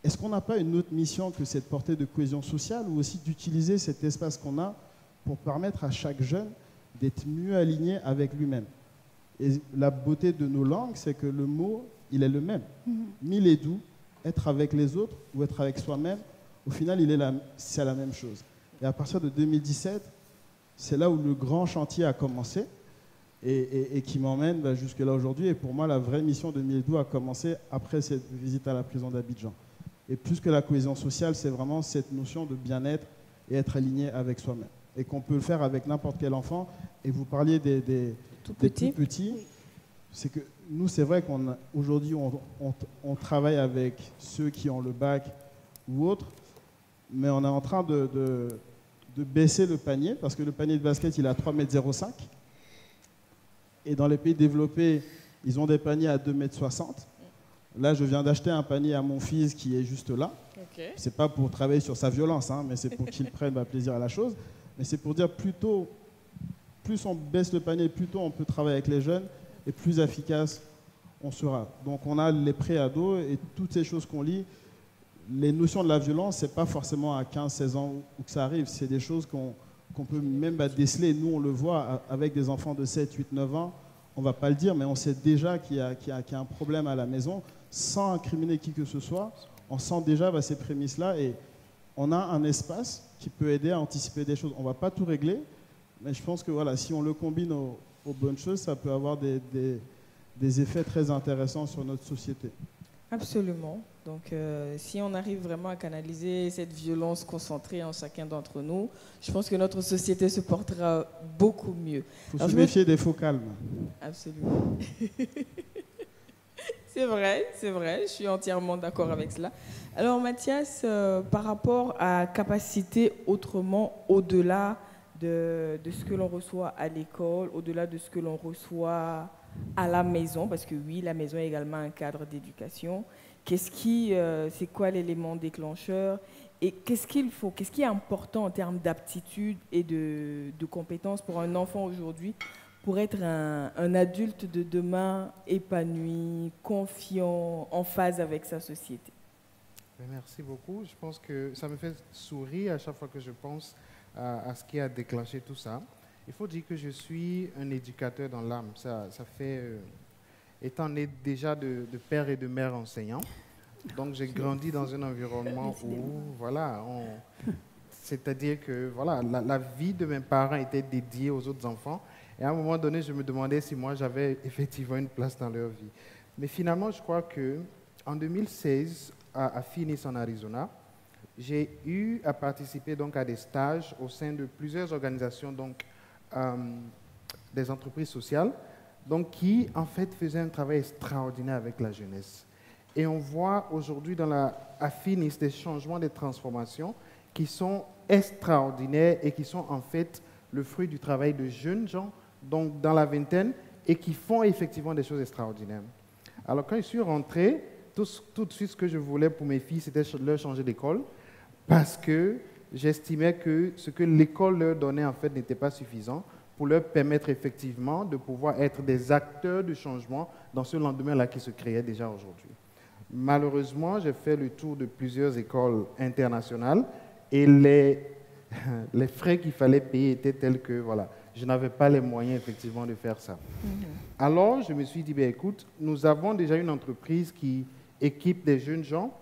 est-ce qu'on n'a pas une autre mission que cette portée de cohésion sociale, ou aussi d'utiliser cet espace qu'on a pour permettre à chaque jeune d'être mieux aligné avec lui-même? Et la beauté de nos langues, c'est que le mot, il est le même. Milédou, être avec les autres ou être avec soi-même, au final, c'est la même chose. Et à partir de 2017, c'est là où le grand chantier a commencé et qui m'emmène jusque là aujourd'hui. Et pour moi, la vraie mission de Milédou a commencé après cette visite à la prison d'Abidjan. Et plus que la cohésion sociale, c'est vraiment cette notion de bien-être et être aligné avec soi-même. Et qu'on peut le faire avec n'importe quel enfant. Et vous parliez des tout petits. C'est que nous, c'est vrai qu'aujourd'hui, on travaille avec ceux qui ont le bac ou autres, mais on est en train de baisser le panier, parce que le panier de basket, il est à 3,05 m. Et dans les pays développés, ils ont des paniers à 2,60 m. Là, je viens d'acheter un panier à mon fils qui est juste là. Okay. C'est pas pour travailler sur sa violence, hein, mais c'est pour qu'il prenne plaisir à la chose. Mais c'est pour dire plus on baisse le panier, plus tôt on peut travailler avec les jeunes et plus efficace on sera. Donc on a les pré-ados et toutes ces choses qu'on lit. Les notions de la violence, ce n'est pas forcément à 15-16 ans où que ça arrive. C'est des choses qu'on peut même déceler. Nous, on le voit avec des enfants de 7, 8, 9 ans. On ne va pas le dire, mais on sait déjà qu'il y a un problème à la maison. Sans incriminer qui que ce soit, on sent déjà ces prémices-là. Et on a un espace qui peut aider à anticiper des choses. On ne va pas tout régler, mais je pense que voilà, si on le combine aux bonnes choses, ça peut avoir des effets très intéressants sur notre société. Absolument. Donc, si on arrive vraiment à canaliser cette violence concentrée en chacun d'entre nous, je pense que notre société se portera beaucoup mieux. Il faut se méfier des faux calmes. Absolument. C'est vrai, je suis entièrement d'accord avec cela. Alors, Mathias, par rapport à capacité autrement, au-delà de ce que l'on reçoit à l'école, au-delà de ce que l'on reçoit à la maison, parce que oui, la maison est également un cadre d'éducation. C'est quoi l'élément déclencheur et qu'est-ce qu'il faut, qu'est-ce qui est important en termes d'aptitude et de compétences pour un enfant aujourd'hui pour être un adulte de demain épanoui, confiant, en phase avec sa société? Merci beaucoup. Je pense que ça me fait sourire à chaque fois que je pense à ce qui a déclenché tout ça. Il faut dire que je suis un éducateur dans l'âme. Ça fait, étant né déjà de père et de mère enseignants, donc j'ai grandi dans un environnement où, voilà, c'est-à-dire que voilà, la vie de mes parents était dédiée aux autres enfants. Et à un moment donné, je me demandais si moi j'avais effectivement une place dans leur vie. Mais finalement, je crois qu'en 2016, à Phoenix, en Arizona, j'ai eu à participer donc à des stages au sein de plusieurs organisations, donc des entreprises sociales, donc qui en fait faisaient un travail extraordinaire avec la jeunesse. Et on voit aujourd'hui à Phoenix des changements, des transformations qui sont extraordinaires et qui sont en fait le fruit du travail de jeunes gens, donc dans la vingtaine, et qui font effectivement des choses extraordinaires. Alors quand je suis rentré, tout de suite ce que je voulais pour mes filles, c'était leur changer d'école, parce que j'estimais que ce que l'école leur donnait en fait n'était pas suffisant pour leur permettre effectivement de pouvoir être des acteurs de changement dans ce lendemain-là qui se créait déjà aujourd'hui. Malheureusement, j'ai fait le tour de plusieurs écoles internationales et les frais qu'il fallait payer étaient tels que voilà, je n'avais pas les moyens effectivement de faire ça. Alors, je me suis dit, écoute, nous avons déjà une entreprise qui équipe des jeunes gens,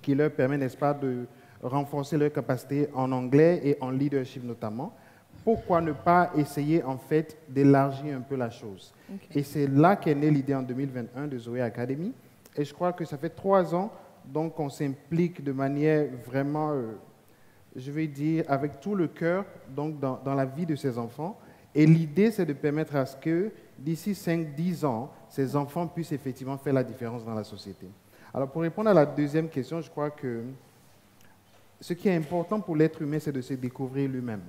qui leur permet, n'est-ce pas, de renforcer leurs capacités en anglais et en leadership notamment. Pourquoi ne pas essayer en fait d'élargir un peu la chose? Et c'est là qu'est née l'idée en 2021 de Zoé Academy. Et je crois que ça fait 3 ans donc qu'on s'implique de manière vraiment, je vais dire, avec tout le cœur donc dans la vie de ces enfants. Et l'idée, c'est de permettre à ce que d'ici 5-10 ans, ces enfants puissent effectivement faire la différence dans la société. Alors pour répondre à la deuxième question, je crois que ce qui est important pour l'être humain, c'est de se découvrir lui-même.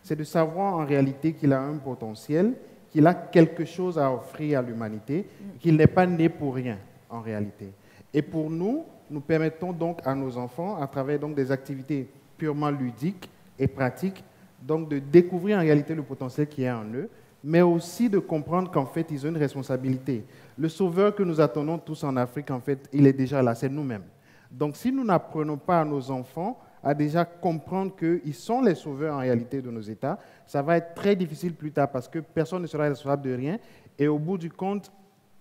C'est de savoir en réalité qu'il a un potentiel, qu'il a quelque chose à offrir à l'humanité, qu'il n'est pas né pour rien en réalité. Et pour nous, nous permettons donc à nos enfants, à travers donc des activités purement ludiques et pratiques, donc de découvrir en réalité le potentiel qui est en eux, mais aussi de comprendre qu'en fait, ils ont une responsabilité. Le sauveur que nous attendons tous en Afrique, en fait, il est déjà là, c'est nous-mêmes. Donc si nous n'apprenons pas à nos enfants à déjà comprendre qu'ils sont les sauveurs en réalité de nos États, ça va être très difficile plus tard parce que personne ne sera responsable de rien. Et au bout du compte,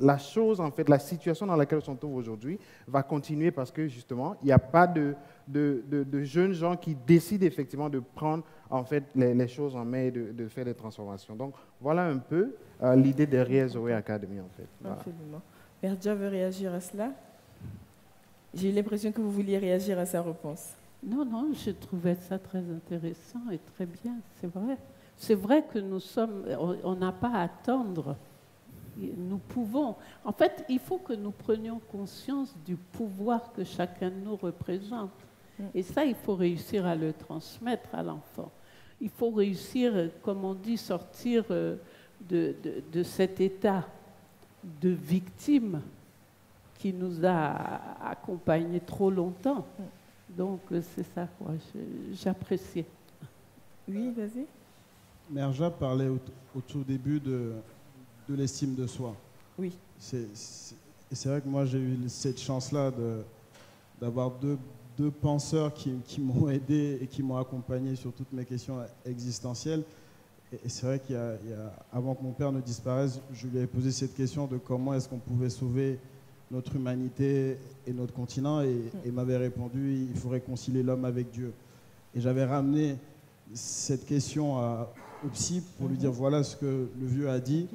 la chose, en fait, la situation dans laquelle on se trouve aujourd'hui va continuer parce que justement, il n'y a pas de jeunes gens qui décident effectivement de prendre en fait les choses en main et de faire des transformations. Donc voilà un peu l'idée derrière Zoé Academy en fait. Voilà. Absolument. Merdia veut réagir à cela? J'ai eu l'impression que vous vouliez réagir à sa réponse. Non, je trouvais ça très intéressant et très bien, c'est vrai. C'est vrai que on n'a pas à attendre. Nous pouvons. En fait, il faut que nous prenions conscience du pouvoir que chacun de nous représente. Et ça, il faut réussir à le transmettre à l'enfant. Il faut réussir, comme on dit, sortir de cet état de victime qui nous a accompagnés trop longtemps. Donc, c'est ça, quoi. J'appréciais. Oui, vas-y. Merja parlait au tout début de l'estime de soi. Oui. C'est vrai que moi, j'ai eu cette chance-là d'avoir deux penseurs qui m'ont aidé et qui m'ont accompagné sur toutes mes questions existentielles. Et c'est vrai avant que mon père ne disparaisse, je lui avais posé cette question de comment est-ce qu'on pouvait sauver notre humanité et notre continent, et il m'avait répondu, il faut réconcilier l'homme avec Dieu. Et j'avais ramené cette question au psy pour lui dire voilà ce que le vieux a dit,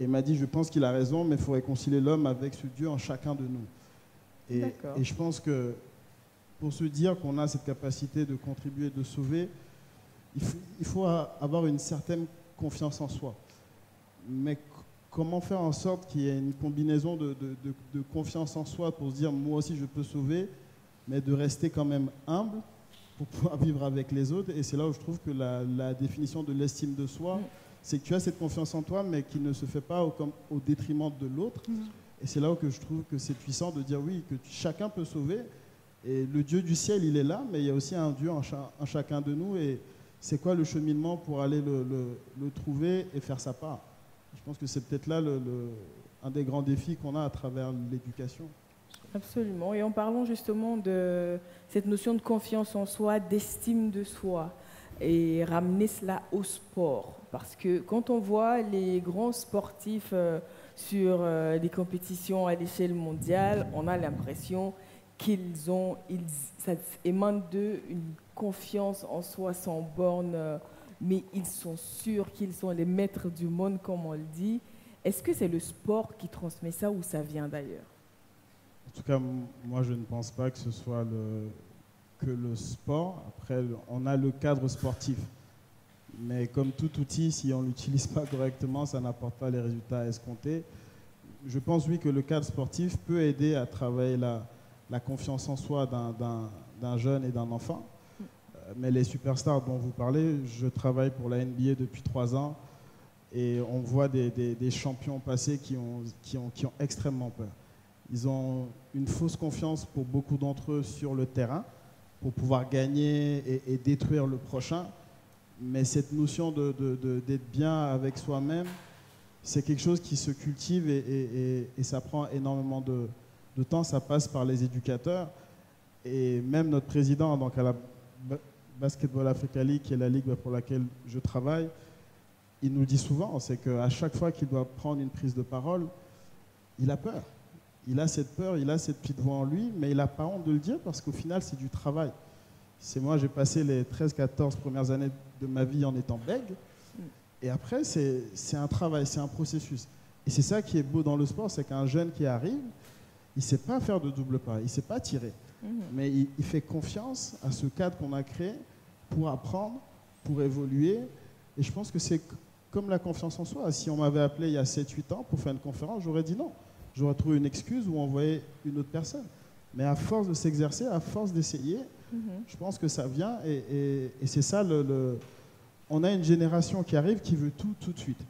et il m'a dit je pense qu'il a raison, mais il faut réconcilier l'homme avec ce Dieu en chacun de nous. Et je pense que pour se dire qu'on a cette capacité de contribuer, de sauver, il faut avoir une certaine confiance en soi. Mais comment faire en sorte qu'il y ait une combinaison de confiance en soi pour se dire moi aussi je peux sauver, mais de rester quand même humble pour pouvoir vivre avec les autres. Et c'est là où je trouve que la définition de l'estime de soi, c'est que tu as cette confiance en toi, mais qui ne se fait pas au détriment de l'autre. Et c'est là où que je trouve que c'est puissant de dire oui, que chacun peut sauver. Et le Dieu du ciel, il est là, mais il y a aussi un Dieu en chacun de nous. Et c'est quoi le cheminement pour aller le trouver et faire sa part? Je pense que c'est peut-être là un des grands défis qu'on a à travers l'éducation. Absolument. Et en parlant justement de cette notion de confiance en soi, d'estime de soi, et ramener cela au sport. Parce que quand on voit les grands sportifs sur des compétitions à l'échelle mondiale, on a l'impression ça émane d'eux une confiance en soi sans borne, mais ils sont sûrs qu'ils sont les maîtres du monde, comme on le dit. Est-ce que c'est le sport qui transmet ça ou ça vient d'ailleurs? En tout cas, moi, je ne pense pas que ce soit que le sport. Après, on a le cadre sportif. Mais comme tout outil, si on ne l'utilise pas correctement, ça n'apporte pas les résultats escomptés. Je pense, oui, que le cadre sportif peut aider à travailler la confiance en soi d'un jeune et d'un enfant. Mais les superstars dont vous parlez, je travaille pour la NBA depuis 3 ans et on voit des champions passés qui ont extrêmement peur. Ils ont une fausse confiance pour beaucoup d'entre eux sur le terrain pour pouvoir gagner et détruire le prochain. Mais cette notion d'être bien avec soi-même, c'est quelque chose qui se cultive et ça prend énormément de temps. Ça passe par les éducateurs. Et même notre président, donc à la Basketball Africa League, qui est la ligue pour laquelle je travaille, il nous dit souvent, c'est qu'à chaque fois qu'il doit prendre une prise de parole, il a peur. Il a cette peur, il a cette petite voix en lui, mais il n'a pas honte de le dire parce qu'au final, c'est du travail. Moi, j'ai passé les 13-14 premières années de ma vie en étant bègue. Et après, c'est un travail, c'est un processus. Et c'est ça qui est beau dans le sport, c'est qu'un jeune qui arrive, il ne sait pas faire de double pas, il ne sait pas tirer. Mais il fait confiance à ce cadre qu'on a créé pour apprendre, pour évoluer. Et je pense que c'est comme la confiance en soi. Si on m'avait appelé il y a 7-8 ans pour faire une conférence, j'aurais dit non. J'aurais trouvé une excuse ou envoyé une autre personne. Mais à force de s'exercer, à force d'essayer, je pense que ça vient. Et c'est ça, on a une génération qui arrive qui veut tout de suite.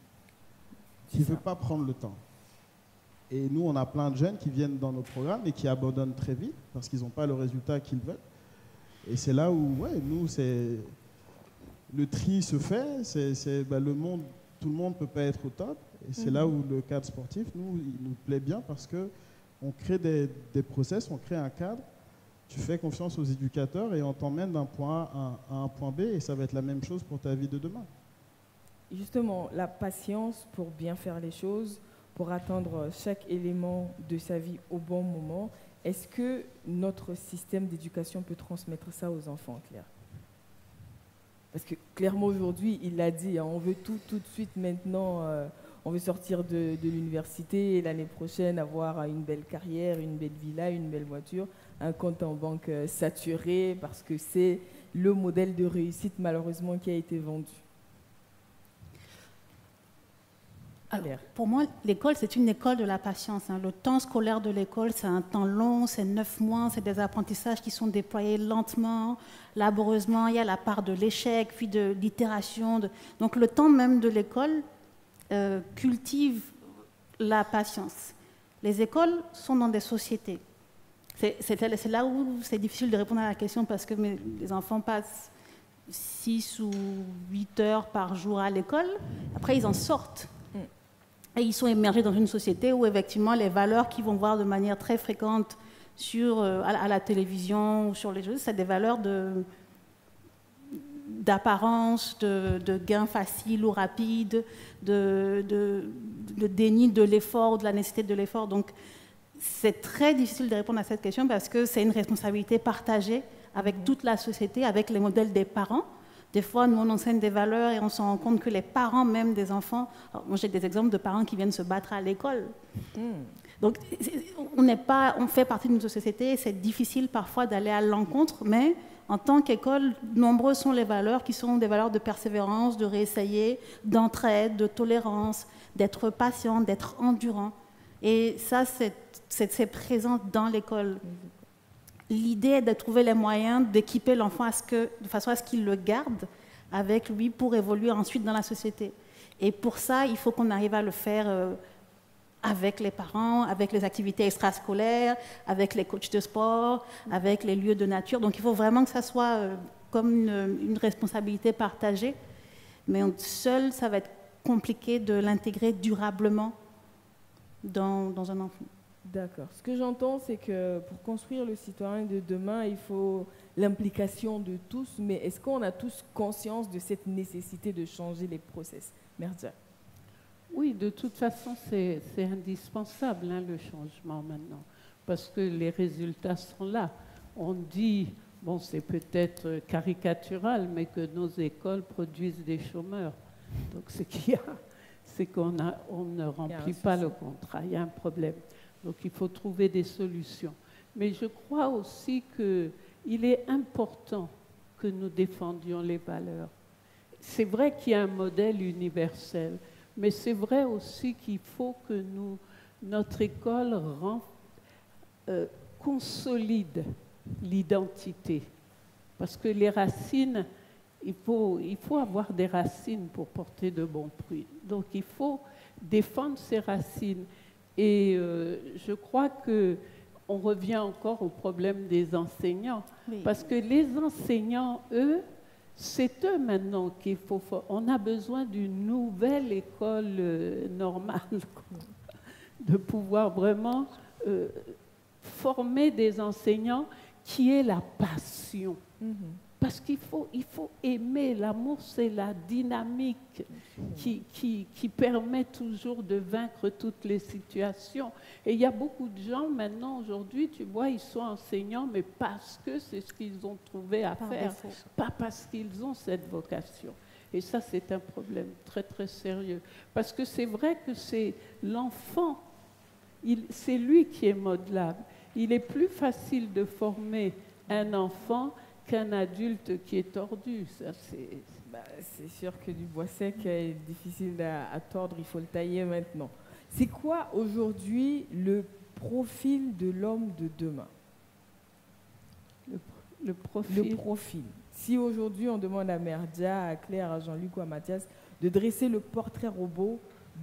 Qui ne veut pas prendre le temps. Et nous, on a plein de jeunes qui viennent dans nos programmes et qui abandonnent très vite parce qu'ils n'ont pas le résultat qu'ils veulent. Et c'est là où, nous, le tri se fait. Le monde, tout le monde ne peut pas être au top. Et c'est là où le cadre sportif, il nous plaît bien parce qu'on crée des process, on crée un cadre. Tu fais confiance aux éducateurs et on t'emmène d'un point A à un point B. Et ça va être la même chose pour ta vie de demain. Justement, la patience pour bien faire les choses, pour atteindre chaque élément de sa vie au bon moment. Est-ce que notre système d'éducation peut transmettre ça aux enfants, Claire? Parce que clairement aujourd'hui, il l'a dit, on veut tout de suite maintenant, on veut sortir de l'université et l'année prochaine avoir une belle carrière, une belle villa, une belle voiture, un compte en banque saturé, parce que c'est le modèle de réussite malheureusement qui a été vendu. Alors, pour moi, l'école, c'est une école de la patience. Le temps scolaire de l'école, c'est un temps long, c'est 9 mois, c'est des apprentissages qui sont déployés lentement, laborieusement. Il y a la part de l'échec, puis de l'itération. Donc, le temps même de l'école cultive la patience. Les écoles sont dans des sociétés. C'est là où c'est difficile de répondre à la question parce que les enfants passent 6 ou 8 heures par jour à l'école. Après, ils en sortent. Et ils sont émergés dans une société où, effectivement, les valeurs qu'ils vont voir de manière très fréquente à la télévision ou sur les jeux, c'est des valeurs d'apparence, de gain facile ou rapide, de déni de l'effort ou de la nécessité de l'effort. Donc, c'est très difficile de répondre à cette question parce que c'est une responsabilité partagée avec toute la société, avec les modèles des parents. Des fois, nous, on enseigne des valeurs et on se rend compte que les parents même des enfants... Alors, moi, j'ai des exemples de parents qui viennent se battre à l'école. Donc, on fait partie d'une société et c'est difficile parfois d'aller à l'encontre, mais en tant qu'école, nombreuses sont les valeurs qui sont des valeurs de persévérance, de réessayer, d'entraide, de tolérance, d'être patient, d'être endurant. Et ça, c'est présent dans l'école. L'idée est de trouver les moyens d'équiper l'enfant de façon à ce qu'il le garde avec lui pour évoluer ensuite dans la société. Et pour ça, il faut qu'on arrive à le faire avec les parents, avec les activités extrascolaires, avec les coachs de sport, avec les lieux de nature. Donc il faut vraiment que ça soit comme une responsabilité partagée. Mais seul, ça va être compliqué de l'intégrer durablement dans un enfant. D'accord. Ce que j'entends, c'est que pour construire le citoyen de demain, il faut l'implication de tous, mais est-ce qu'on a tous conscience de cette nécessité de changer les process? Merdia. Oui, de toute façon, c'est indispensable, le changement maintenant, parce que les résultats sont là. On dit, bon, c'est peut-être caricatural, mais que nos écoles produisent des chômeurs. Donc ce qu'il y a, c'est qu'on ne remplit pas le contrat, il y a un problème. Donc il faut trouver des solutions. Mais je crois aussi qu'il est important que nous défendions les valeurs. C'est vrai qu'il y a un modèle universel, mais c'est vrai aussi qu'il faut que notre école consolide l'identité. Parce que les racines, il faut avoir des racines pour porter de bons fruits. Donc il faut défendre ces racines. Et je crois qu'on revient encore au problème des enseignants. Oui. Parce que les enseignants, eux, c'est eux maintenant qu'il faut... On a besoin d'une nouvelle école normale, de pouvoir vraiment former des enseignants qui aient la passion. Parce qu'il faut aimer. L'amour, c'est la dynamique qui permet toujours de vaincre toutes les situations. Et il y a beaucoup de gens maintenant, aujourd'hui, tu vois, ils sont enseignants, mais parce que c'est ce qu'ils ont trouvé à faire, pas parce qu'ils ont cette vocation. Et ça, c'est un problème très, très sérieux. Parce que c'est vrai que c'est l'enfant, c'est lui qui est modelable. Il est plus facile de former un enfant qu'un adulte qui est tordu. Ça, c'est sûr que du bois sec est difficile à tordre, il faut le tailler maintenant. C'est quoi aujourd'hui le profil de l'homme de demain? Le profil. Si aujourd'hui on demande à Merdia, à Claire, à Jean-Luc ou à Mathias de dresser le portrait robot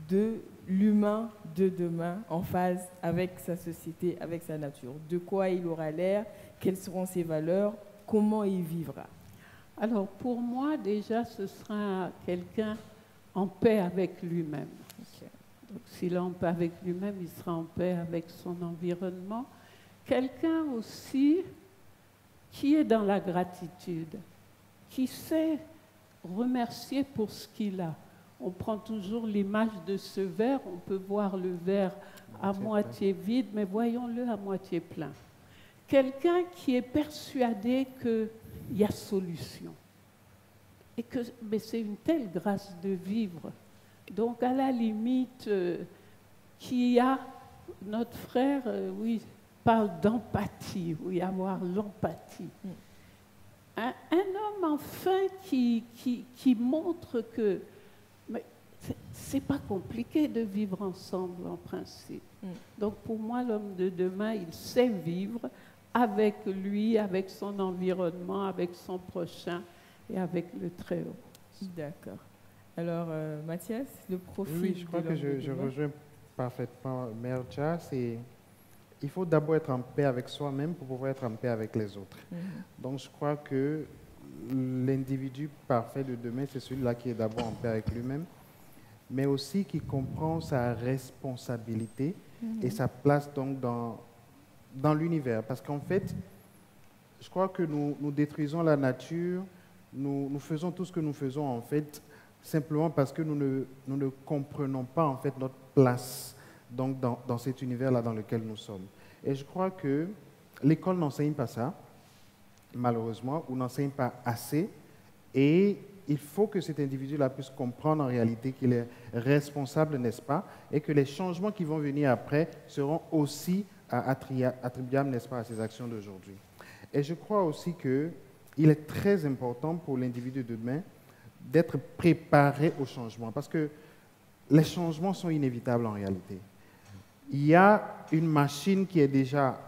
de l'humain de demain en phase avec sa société, avec sa nature, de quoi il aura l'air, quelles seront ses valeurs, comment il vivra? Alors, pour moi, déjà, ce sera quelqu'un en paix avec lui-même. Okay. Donc, s'il est en paix avec lui-même, il sera en paix avec son environnement. Quelqu'un aussi qui est dans la gratitude, qui sait remercier pour ce qu'il a. On prend toujours l'image de ce verre, on peut voir le verre à moitié vide, mais voyons-le à moitié plein. Quelqu'un qui est persuadé qu'il y a solution. Et que c'est une telle grâce de vivre. Donc, à la limite, qui a notre frère, oui, parle d'empathie, oui, avoir l'empathie. Un homme, enfin, qui montre que c'est pas compliqué de vivre ensemble, en principe. Donc, pour moi, l'homme de demain, il sait vivre avec lui, avec son environnement, avec son prochain et avec le Très-Haut. D'accord. Alors, Mathias, le profil... Oui, je crois que je rejoins parfaitement Merja. Il faut d'abord être en paix avec soi-même pour pouvoir être en paix avec les autres. Donc, je crois que l'individu parfait de demain, c'est celui-là qui est d'abord en paix avec lui-même, mais aussi qui comprend sa responsabilité et sa place donc dans l'univers. Parce qu'en fait, je crois que nous détruisons la nature, nous faisons tout ce que nous faisons en fait simplement parce que nous ne comprenons pas en fait notre place donc dans cet univers-là dans lequel nous sommes. Et je crois que l'école n'enseigne pas ça, malheureusement, ou n'enseigne pas assez. Et il faut que cet individu-là puisse comprendre en réalité qu'il est responsable, n'est-ce pas, et que les changements qui vont venir après seront aussi attribuables, n'est-ce pas, à ses actions d'aujourd'hui. Et je crois aussi qu'il est très important pour l'individu de demain d'être préparé au changement, parce que les changements sont inévitables en réalité. Il y a une machine qui est déjà,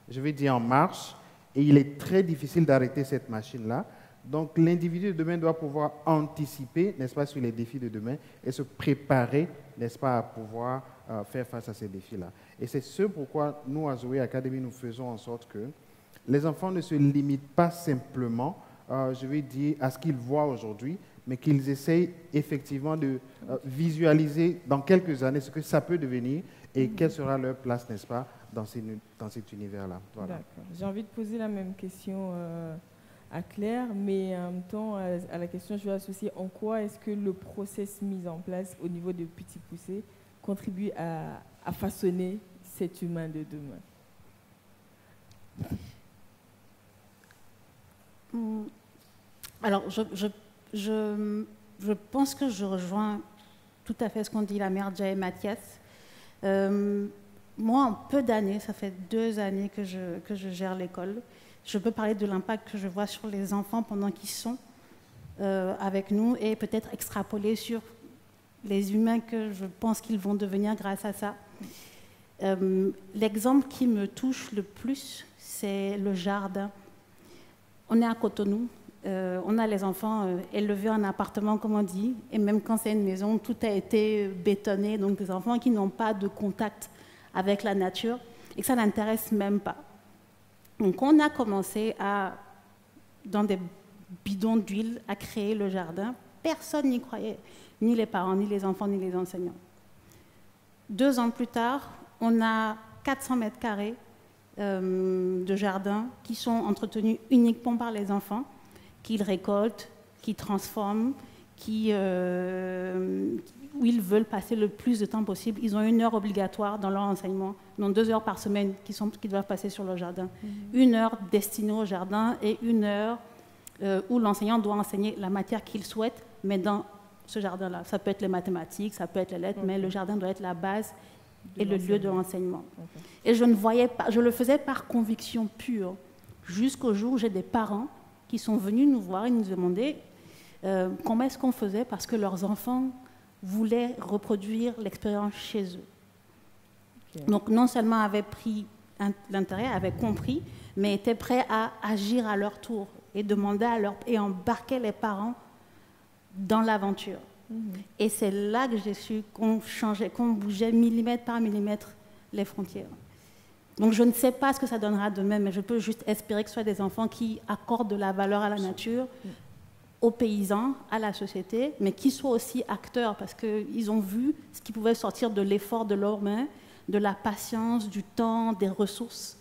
je vais dire, en marche, et il est très difficile d'arrêter cette machine-là. Donc l'individu de demain doit pouvoir anticiper, n'est-ce pas, sur les défis de demain et se préparer, n'est-ce pas, à pouvoir faire face à ces défis-là. Et c'est ce pourquoi nous, à Zoé Academy, nous faisons en sorte que les enfants ne se limitent pas simplement, je vais dire, à ce qu'ils voient aujourd'hui, mais qu'ils essayent effectivement de visualiser dans quelques années ce que ça peut devenir et quelle sera leur place, n'est-ce pas, dans cet univers-là. Voilà. D'accord. J'ai envie de poser la même question à Claire, mais en même temps, à la question, je vais associer en quoi est-ce que le process mis en place au niveau de Petit Poucet contribue à façonner cet humain de demain. Alors, je pense que je rejoins tout à fait ce qu'ont dit la mère Dja et Mathias. Moi, en peu d'années, ça fait 2 années que je gère l'école, je peux parler de l'impact que je vois sur les enfants pendant qu'ils sont avec nous et peut-être extrapoler sur les humains que je pense qu'ils vont devenir grâce à ça. L'exemple qui me touche le plus, c'est le jardin. On est à Cotonou. On a les enfants élevés en appartement, comme on dit, et même quand c'est une maison, tout a été bétonné, donc des enfants qui n'ont pas de contact avec la nature et que ça n'intéresse même pas. Donc on a commencé dans des bidons d'huile, à créer le jardin. Personne n'y croyait, ni les parents, ni les enfants, ni les enseignants. 2 ans plus tard, on a 400 mètres carrés de jardin qui sont entretenus uniquement par les enfants, qu'ils récoltent, qu'ils transforment, où ils veulent passer le plus de temps possible. Ils ont 1 heure obligatoire dans leur enseignement, donc 2 heures par semaine qu'ils doivent passer sur le jardin. 1 heure destinée au jardin et 1 heure où l'enseignant doit enseigner la matière qu'il souhaite, mais dans ce jardin-là. Ça peut être les mathématiques, ça peut être les lettres, mais le jardin doit être la base et le lieu de l'enseignement. Et je ne voyais pas, je le faisais par conviction pure, jusqu'au jour où j'ai des parents qui sont venus nous voir et nous demander comment est-ce qu'on faisait parce que leurs enfants voulaient reproduire l'expérience chez eux. Donc non seulement avaient pris l'intérêt, avaient compris, mais étaient prêts à agir à leur tour et et embarquer les parents dans l'aventure. Et c'est là que j'ai su qu'on changeait, qu'on bougeait millimètre par millimètre les frontières. Donc je ne sais pas ce que ça donnera demain, mais je peux juste espérer que ce soit des enfants qui accordent de la valeur à la nature, aux paysans, à la société, mais qui soient aussi acteurs, parce qu'ils ont vu ce qui pouvait sortir de l'effort de leurs mains, de la patience, du temps, des ressources.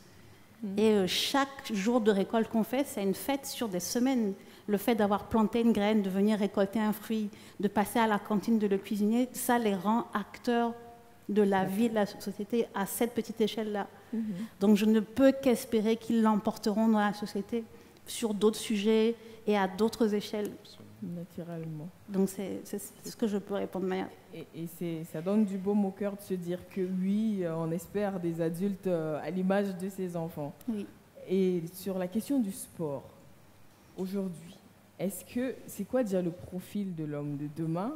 Et chaque jour de récolte qu'on fait, c'est une fête sur des semaines. Le fait d'avoir planté une graine, de venir récolter un fruit, de passer à la cantine de le cuisiner, ça les rend acteurs de la vie de la société à cette petite échelle-là. Donc je ne peux qu'espérer qu'ils l'emporteront dans la société sur d'autres sujets et à d'autres échelles. Naturellement. Donc c'est ce que je peux répondre, Maya. Et ça donne du baume au cœur de se dire que oui, on espère des adultes à l'image de ces enfants. Oui. Et sur la question du sport, aujourd'hui, c'est quoi déjà le profil de l'homme de demain?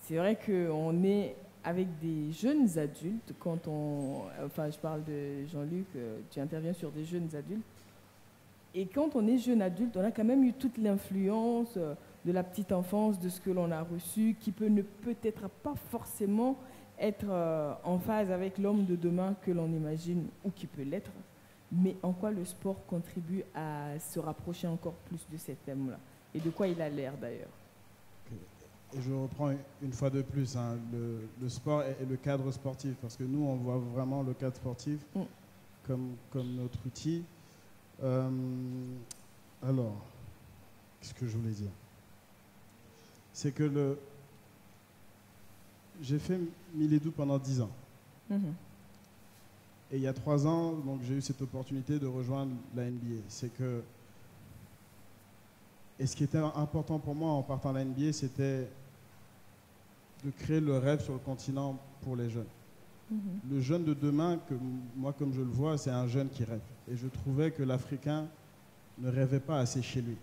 C'est vrai qu'on est avec des jeunes adultes, je parle de Jean-Luc, tu interviens sur des jeunes adultes, et quand on est jeune adulte, on a quand même eu toute l'influence de la petite enfance, de ce que l'on a reçu, qui ne peut-être pas forcément être en phase avec l'homme de demain que l'on imagine, ou qui peut l'être. mais en quoi le sport contribue à se rapprocher encore plus de ces thèmes-là? Et de quoi il a l'air d'ailleurs? Et je reprends une fois de plus, hein, le sport et le cadre sportif, parce que nous, on voit vraiment le cadre sportif comme notre outil. Alors, qu'est-ce que je voulais dire? C'est que j'ai fait Milédou pendant 10 ans. Et il y a 3 ans, donc, j'ai eu cette opportunité de rejoindre la NBA. Et ce qui était important pour moi en partant de la NBA, c'était de créer le rêve sur le continent pour les jeunes. Le jeune de demain, moi comme je le vois, c'est un jeune qui rêve. Et je trouvais que l'Africain ne rêvait pas assez chez lui.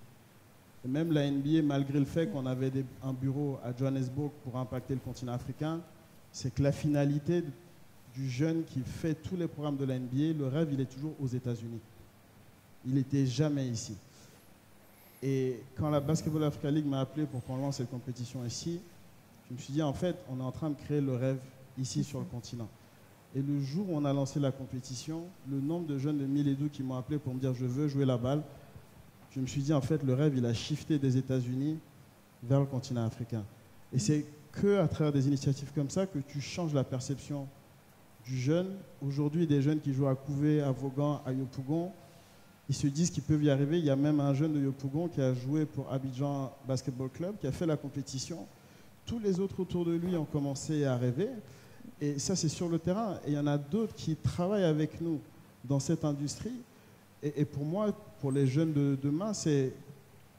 Et même la NBA, malgré le fait qu'on avait un bureau à Johannesburg pour impacter le continent africain, c'est que la finalité du jeune qui fait tous les programmes de la NBA, le rêve, il est toujours aux États-Unis. Il n'était jamais ici. Et quand la Basketball Africa League m'a appelé pour qu'on lance cette compétition ici, je me suis dit, en fait, on est en train de créer le rêve ici sur le continent. Et le jour où on a lancé la compétition, le nombre de jeunes de Milédou qui m'ont appelé pour me dire, je veux jouer la balle, je me suis dit, en fait, le rêve, il a shifté des États-Unis vers le continent africain. Et c'est qu'à travers des initiatives comme ça que tu changes la perception du jeune. Aujourd'hui, des jeunes qui jouent à Couvé, à Vaughan, à Yopougon, ils se disent qu'ils peuvent y arriver. Il y a même un jeune de Yopougon qui a joué pour Abidjan Basketball Club, qui a fait la compétition. Tous les autres autour de lui ont commencé à rêver. Et ça, c'est sur le terrain. Et il y en a d'autres qui travaillent avec nous dans cette industrie. Et pour moi, pour les jeunes de demain, c'est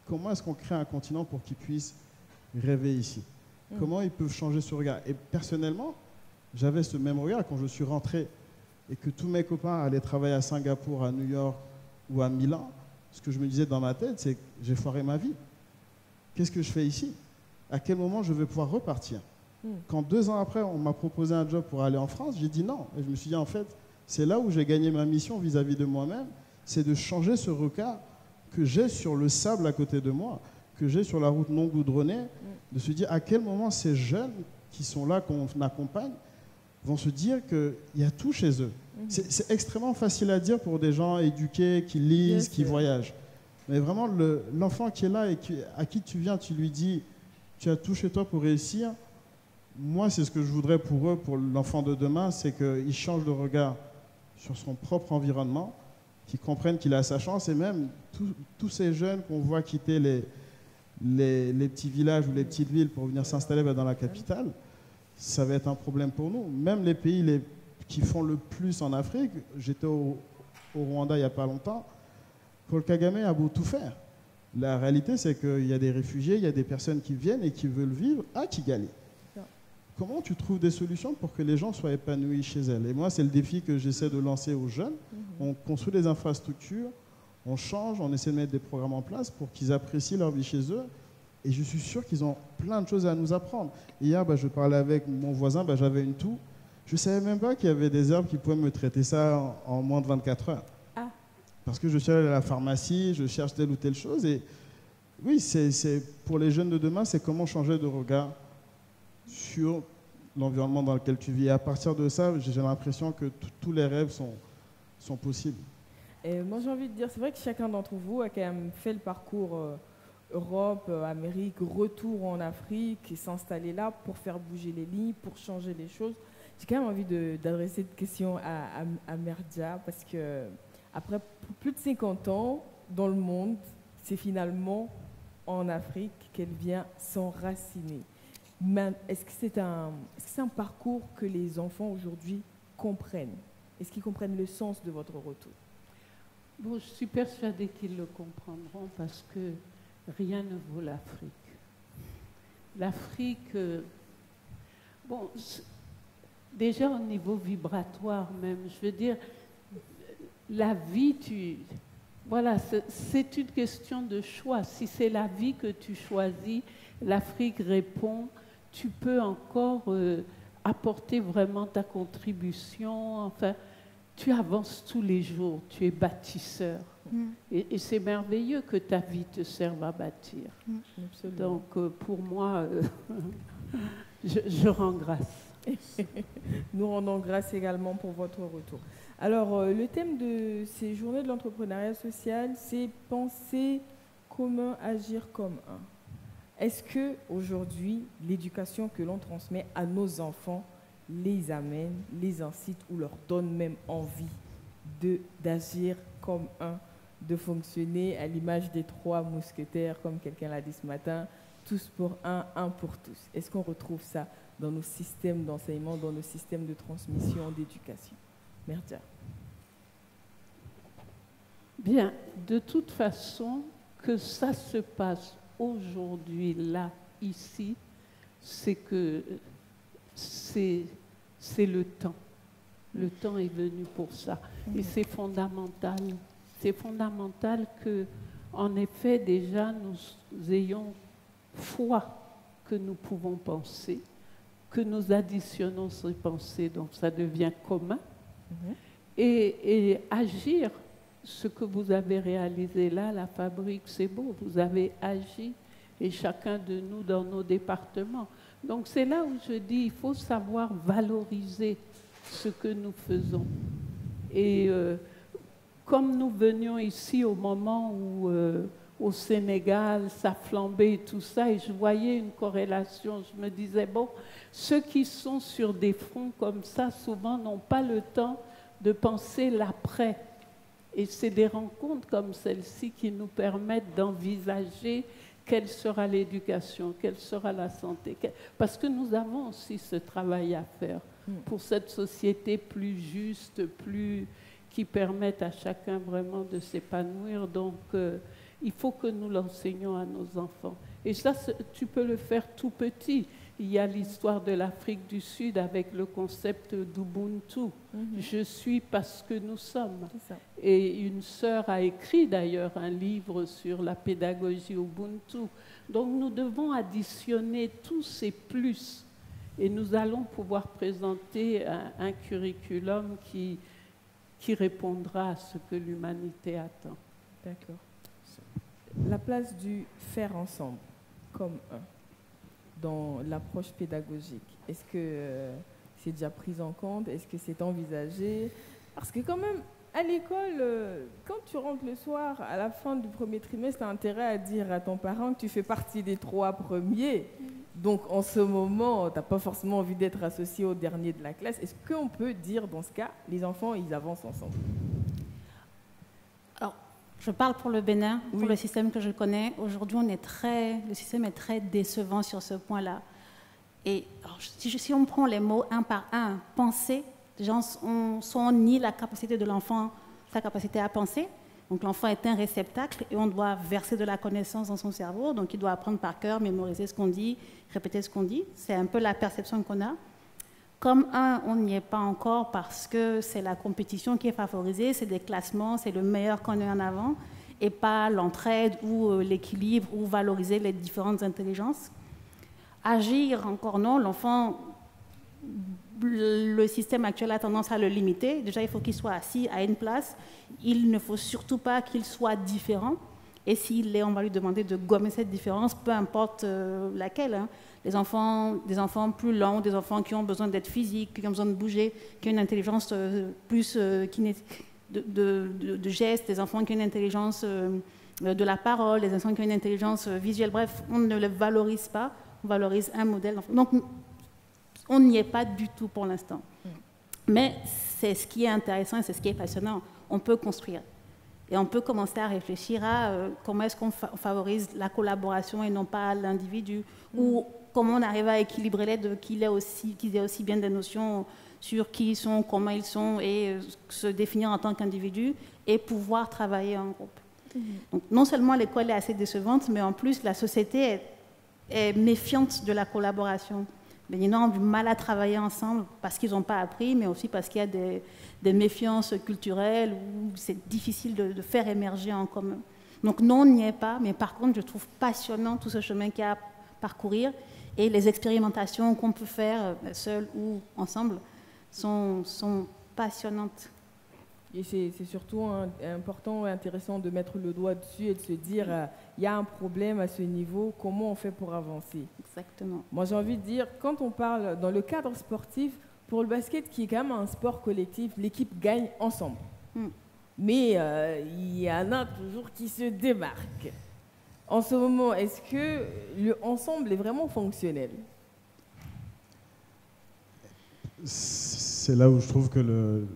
comment est-ce qu'on crée un continent pour qu'ils puissent rêver ici? Comment ils peuvent changer ce regard? Et personnellement, j'avais ce même regard quand je suis rentré et que tous mes copains allaient travailler à Singapour, à New York ou à Milan. Ce que je me disais dans ma tête, c'est que j'ai foiré ma vie. Qu'est-ce que je fais ici? À quel moment je vais pouvoir repartir? Quand 2 ans après, on m'a proposé un job pour aller en France, j'ai dit non. Et je me suis dit, en fait, c'est là où j'ai gagné ma mission vis-à-vis de moi-même, c'est de changer ce regard que j'ai sur le sable à côté de moi, que j'ai sur la route non goudronnée, de se dire à quel moment ces jeunes qui sont là, qu'on accompagne, vont se dire qu'il y a tout chez eux. C'est extrêmement facile à dire pour des gens éduqués, qui lisent, qui voyagent. Mais vraiment, l'enfant qui est là et à qui tu viens, tu lui dis, tu as tout chez toi pour réussir. Moi, c'est ce que je voudrais pour eux, pour l'enfant de demain, c'est qu'il change de regard sur son propre environnement, qu'il comprenne qu'il a sa chance. Et même tous ces jeunes qu'on voit quitter les petits villages ou les petites villes pour venir s'installer dans la capitale, ça va être un problème pour nous. Même les pays qui font le plus en Afrique, j'étais au Rwanda il n'y a pas longtemps, Paul Kagame a beau tout faire. La réalité, c'est qu'il y a des réfugiés, il y a des personnes qui viennent et qui veulent vivre à Kigali. Comment tu trouves des solutions pour que les gens soient épanouis chez elles? Et moi, c'est le défi que j'essaie de lancer aux jeunes. On construit des infrastructures, on change, on essaie de mettre des programmes en place pour qu'ils apprécient leur vie chez eux. Et je suis sûr qu'ils ont plein de choses à nous apprendre. Hier, je parlais avec mon voisin, j'avais une toux. Je ne savais même pas qu'il y avait des herbes qui pouvaient me traiter ça en moins de 24 heures. Parce que je suis allé à la pharmacie, je cherche telle ou telle chose. Et oui, c'est pour les jeunes de demain, c'est comment changer de regard sur l'environnement dans lequel tu vis. Et à partir de ça, j'ai l'impression que tous les rêves sont possibles. Et moi, j'ai envie de dire, c'est vrai que chacun d'entre vous a quand même fait le parcours Europe, Amérique, retour en Afrique, et s'installer là pour faire bouger les lignes, pour changer les choses. J'ai quand même envie d'adresser cette question à Merdia, parce que après plus de 50 ans dans le monde, c'est finalement en Afrique qu'elle vient s'enraciner. Est-ce que c'est un parcours que les enfants aujourd'hui comprennent? Est-ce qu'ils comprennent le sens de votre retour? Bon, je suis persuadée qu'ils le comprendront parce que rien ne vaut l'Afrique. L'Afrique, déjà au niveau vibratoire même, je veux dire, la vie, voilà, c'est une question de choix. Si c'est la vie que tu choisis, l'Afrique répond, tu peux encore apporter vraiment ta contribution. Enfin, tu avances tous les jours, tu es bâtisseur. Et c'est merveilleux que ta vie te serve à bâtir. Donc, pour moi, je rends grâce. Nous rendons grâce également pour votre retour. Alors, le thème de ces journées de l'entrepreneuriat social, c'est penser commun, agir comme un. Est-ce que aujourd'hui, l'éducation que l'on transmet à nos enfants les amène, les incite ou leur donne même envie d'agir comme un, de fonctionner à l'image des 3 mousquetaires, comme quelqu'un l'a dit ce matin, tous pour un pour tous? Est-ce qu'on retrouve ça dans nos systèmes d'enseignement, dans nos systèmes de transmission, d'éducation? Merci. Bien, de toute façon, que ça se passe aujourd'hui, là, ici, c'est que c'est le temps. Le temps est venu pour ça. Et c'est fondamental. C'est fondamental que, en effet, déjà, nous ayons foi que nous pouvons penser, que nous additionnons ces pensées, donc ça devient commun, et agir. Ce que vous avez réalisé là, la fabrique, c'est beau, vous avez agi, et chacun de nous dans nos départements. Donc c'est là où je dis, il faut savoir valoriser ce que nous faisons. Et comme nous venions ici au moment où au Sénégal, ça flambait et tout ça, et je voyais une corrélation, je me disais, bon, ceux qui sont sur des fronts comme ça, souvent n'ont pas le temps de penser l'après. Et c'est des rencontres comme celle-ci qui nous permettent d'envisager quelle sera l'éducation, quelle sera la santé. Parce que nous avons aussi ce travail à faire pour cette société plus juste, qui permette à chacun vraiment de s'épanouir. Donc, il faut que nous l'enseignions à nos enfants. Et ça, tu peux le faire tout petit. Il y a l'histoire de l'Afrique du Sud avec le concept d'Ubuntu. Je suis parce que nous sommes. Et une sœur a écrit d'ailleurs un livre sur la pédagogie Ubuntu. Donc nous devons additionner tous ces plus et nous allons pouvoir présenter un curriculum qui répondra à ce que l'humanité attend. D'accord. La place du faire ensemble comme un dans l'approche pédagogique, est-ce que c'est déjà pris en compte? Est-ce que c'est envisagé? Parce que quand même, à l'école, quand tu rentres le soir, à la fin du premier trimestre, tu as intérêt à dire à ton parent que tu fais partie des 3 premiers. Donc en ce moment, tu n'as pas forcément envie d'être associé au dernier de la classe. Est-ce qu'on peut dire, dans ce cas, les enfants, ils avancent ensemble? Alors, je parle pour le Bénin, pour le système que je connais. Aujourd'hui, le système est très décevant sur ce point-là. Et alors, si on prend les mots un par un, penser, les gens on nie la capacité de l'enfant, sa capacité à penser. Donc l'enfant est un réceptacle et on doit verser de la connaissance dans son cerveau. Donc il doit apprendre par cœur, mémoriser ce qu'on dit, répéter ce qu'on dit. C'est un peu la perception qu'on a. Comme on n'y est pas encore parce que c'est la compétition qui est favorisée, c'est des classements, c'est le meilleur qu'on ait en avant, et pas l'entraide ou l'équilibre ou valoriser les différentes intelligences. Agir, encore non, l'enfant, le système actuel a tendance à le limiter. Déjà, il faut qu'il soit assis à une place. Il ne faut surtout pas qu'il soit différent. Et s'il l'est, on va lui demander de gommer cette différence, peu importe laquelle. Hein. Des enfants plus lents, des enfants qui ont besoin d'être physiques, qui ont besoin de bouger, qui ont une intelligence plus de gestes, des enfants qui ont une intelligence de la parole, des enfants qui ont une intelligence visuelle. Bref, on ne les valorise pas, on valorise un modèle. Donc, on n'y est pas du tout pour l'instant. Mais c'est ce qui est intéressant et c'est ce qui est passionnant. On peut construire. Et on peut commencer à réfléchir à comment est-ce qu'on favorise la collaboration et non pas l'individu, ou comment on arrive à équilibrer les deux, qu'ils aient aussi bien des notions sur qui ils sont, comment ils sont, et se définir en tant qu'individu, et pouvoir travailler en groupe. Donc, non seulement l'école est assez décevante, mais en plus la société est méfiante de la collaboration. Les gens ont du mal à travailler ensemble parce qu'ils n'ont pas appris, mais aussi parce qu'il y a des méfiances culturelles où c'est difficile de faire émerger en commun. Donc non, on n'y est pas, mais par contre, je trouve passionnant tout ce chemin qu'il y a à parcourir, et les expérimentations qu'on peut faire, seules ou ensemble, sont passionnantes. Et c'est surtout important et intéressant de mettre le doigt dessus et de se dire, il y a un problème à ce niveau, comment on fait pour avancer? Exactement. Moi, j'ai envie de dire, quand on parle dans le cadre sportif, pour le basket, qui est quand même un sport collectif, l'équipe gagne ensemble. Mais il y en a toujours qui se démarquent. En ce moment, est-ce que l'ensemble est vraiment fonctionnel? C'est là où je trouve que le